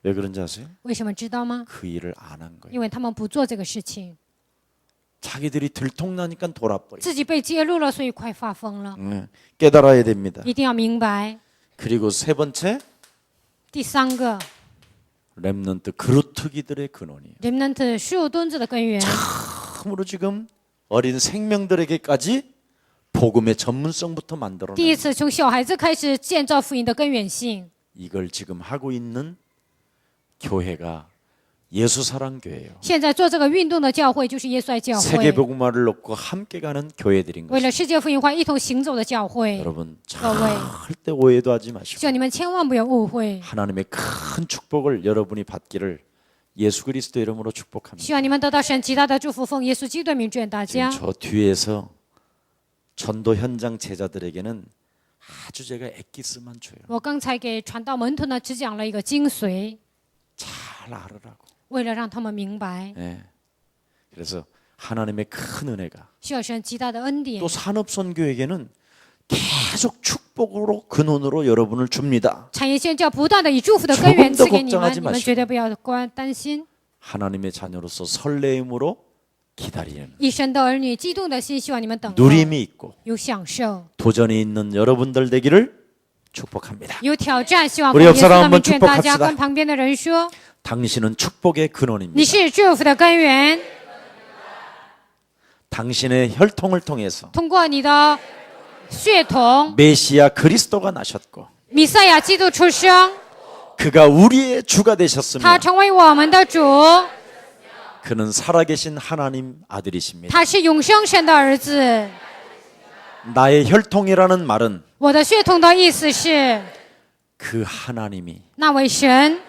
왜 그런지 아세요? 为什么知道吗？ 그 일을 안 한 거예요. 因为他们不做这个事情， 자기들이 들통나니까 돌아버려. 自己被揭露了，所以快发疯了。 깨달아야 됩니다. 一定要明白。 그리고 세 번째 第三个 렘넌트 그루트기들의 근원이에요.，remnant 树墩子的根源， 참으로 지금 어린 생명들에게까지 복음의 전문성부터 만들어 第一 내 次从小孩子开始建造福音的根源性。 이걸 지금 하고 있는 교회가 예수사랑교회예요. 现在做这个运动的教会就是耶稣爱教会， 세계복음화를 놓고 함께 가는 교회들인 为 거죠. 了世界福音化一同行走的教会。 여러분 各位， 절대 오해도 하지 希 마시고 望你们千万不要误会。 하나님의 큰 축복을 여러분이 받기를 예수 그리스도 이름으로 축복합니다. 希望你们得到神极大的祝福，奉耶稣基督的名祝愿大 지금 家。 저 뒤에서 전도 현장 제자들에게는 아주 제가 엑기스만 줘요. 我刚才给传道门徒呢只讲了一个精髓， 잘 알으라고. 为了让他们明白， 예. 그래서 하나님의 큰 은혜가 需要神极大的恩典 또 。 산업선교에게는 계속 축복으로 근원으로 여러분을 줍니다. 产业宣教不断的以祝福的根源 조금도 赐给你 걱정하지 们，你们 마시고 绝对不要担心。 하나님의 자녀로서 설레임으로 기다리는 以神的儿女激动的心，希望你们等候， 누림이 있고 有享受， 도전이 있는 여러분들 되기를 축복합니다. 有挑战，希望 우리 奉 옆 耶稣 사람 的名 한번 祝愿大家 축복합시다 跟旁边的人说， 당신은 축복의 你 근원입니다. 是祝福的根源， 당신의 혈통을 통해서 通过你的血统， 메시아 그리스도가 나셨고 弥赛亚基督出生， 그가 우리의 주가 되셨으며 他成为我们的主， 그는 살아계신 하나님 아들이십니다. 他是永生神的儿子。 나의 혈통이라는 말은 我的血统的意思是， 그 하나님이 那位神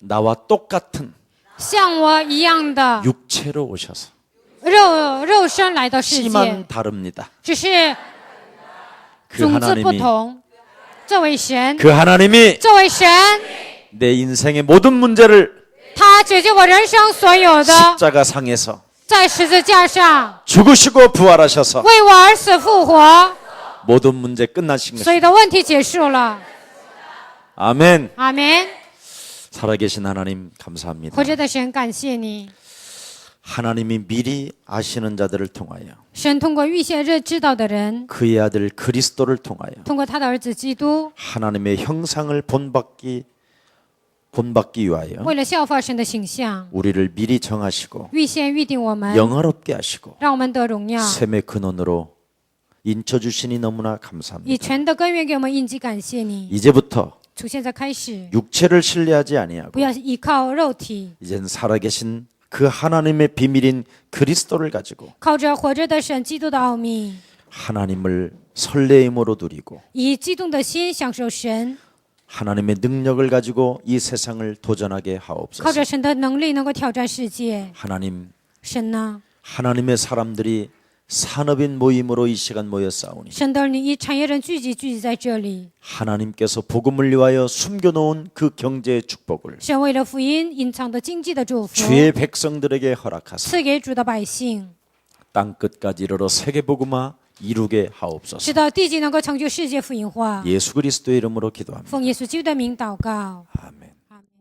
나와 똑같은 像我一样的 육체로 오셔서 肉身来到世界， 씨만 다릅니다. 只是 그 种子不 하나님이 同。这位神， 그 하나님이 这位神， 내 인생의 모든 문제를 他解决我人生所有的， 십자가 상에서 在十字架上 죽으시고 부활하셔서 为我而死复活， 모든 문제 끝나신 所 것입니다. 有的问题结束了。 아멘. 阿门。 살아계신 하나님 감사합니다. 活着的神，感谢你， 하나님이 미리 아시는 자들을 통하여 神通过预先知道的人， 그의 아들 그리스도를 통하여 通过他的儿子基督， 하나님의 형상을 본받기 위하여 为了效法神的形象， 우리를 미리 정하시고 预先预定我们， 영화롭게 하시고 让我们得荣耀， 샘의 근원으로 인쳐주시니 너무나 감사합니다. 以全的根源给我们印记，感谢你。 이제부터 从现在开始， 육체를 신뢰하지 아니하고 不要依靠肉体， 이젠 살아계신 그 하나님의 비밀인 그리스도를 가지고 靠着活着的神基督的奥秘， 하나님을 설레임으로 누리고 以激动的心享受神， 하나님의 능력을 가지고 이 세상을 도전하게 靠 하옵소서. 着神的能力能够挑战世界。 하나님, 神呢， 하나님의 사람들이 산업인 모임으로 이 시간 모였사오니 神的儿女以产业人聚集在这里， 하나님께서 복음을 위하여 숨겨놓은 그 경제의 축복을 神为了福音隐藏的经济的祝福， 주의 백성들에게 허락하사 赐给主的百姓， 땅 끝까지 이르러 세계복음화 이루게 하옵소서. 直到地极能够成就世界福音化。 예수 그리스도의 이름으로 기도합니다. 奉耶稣基督的名祷告。 아멘.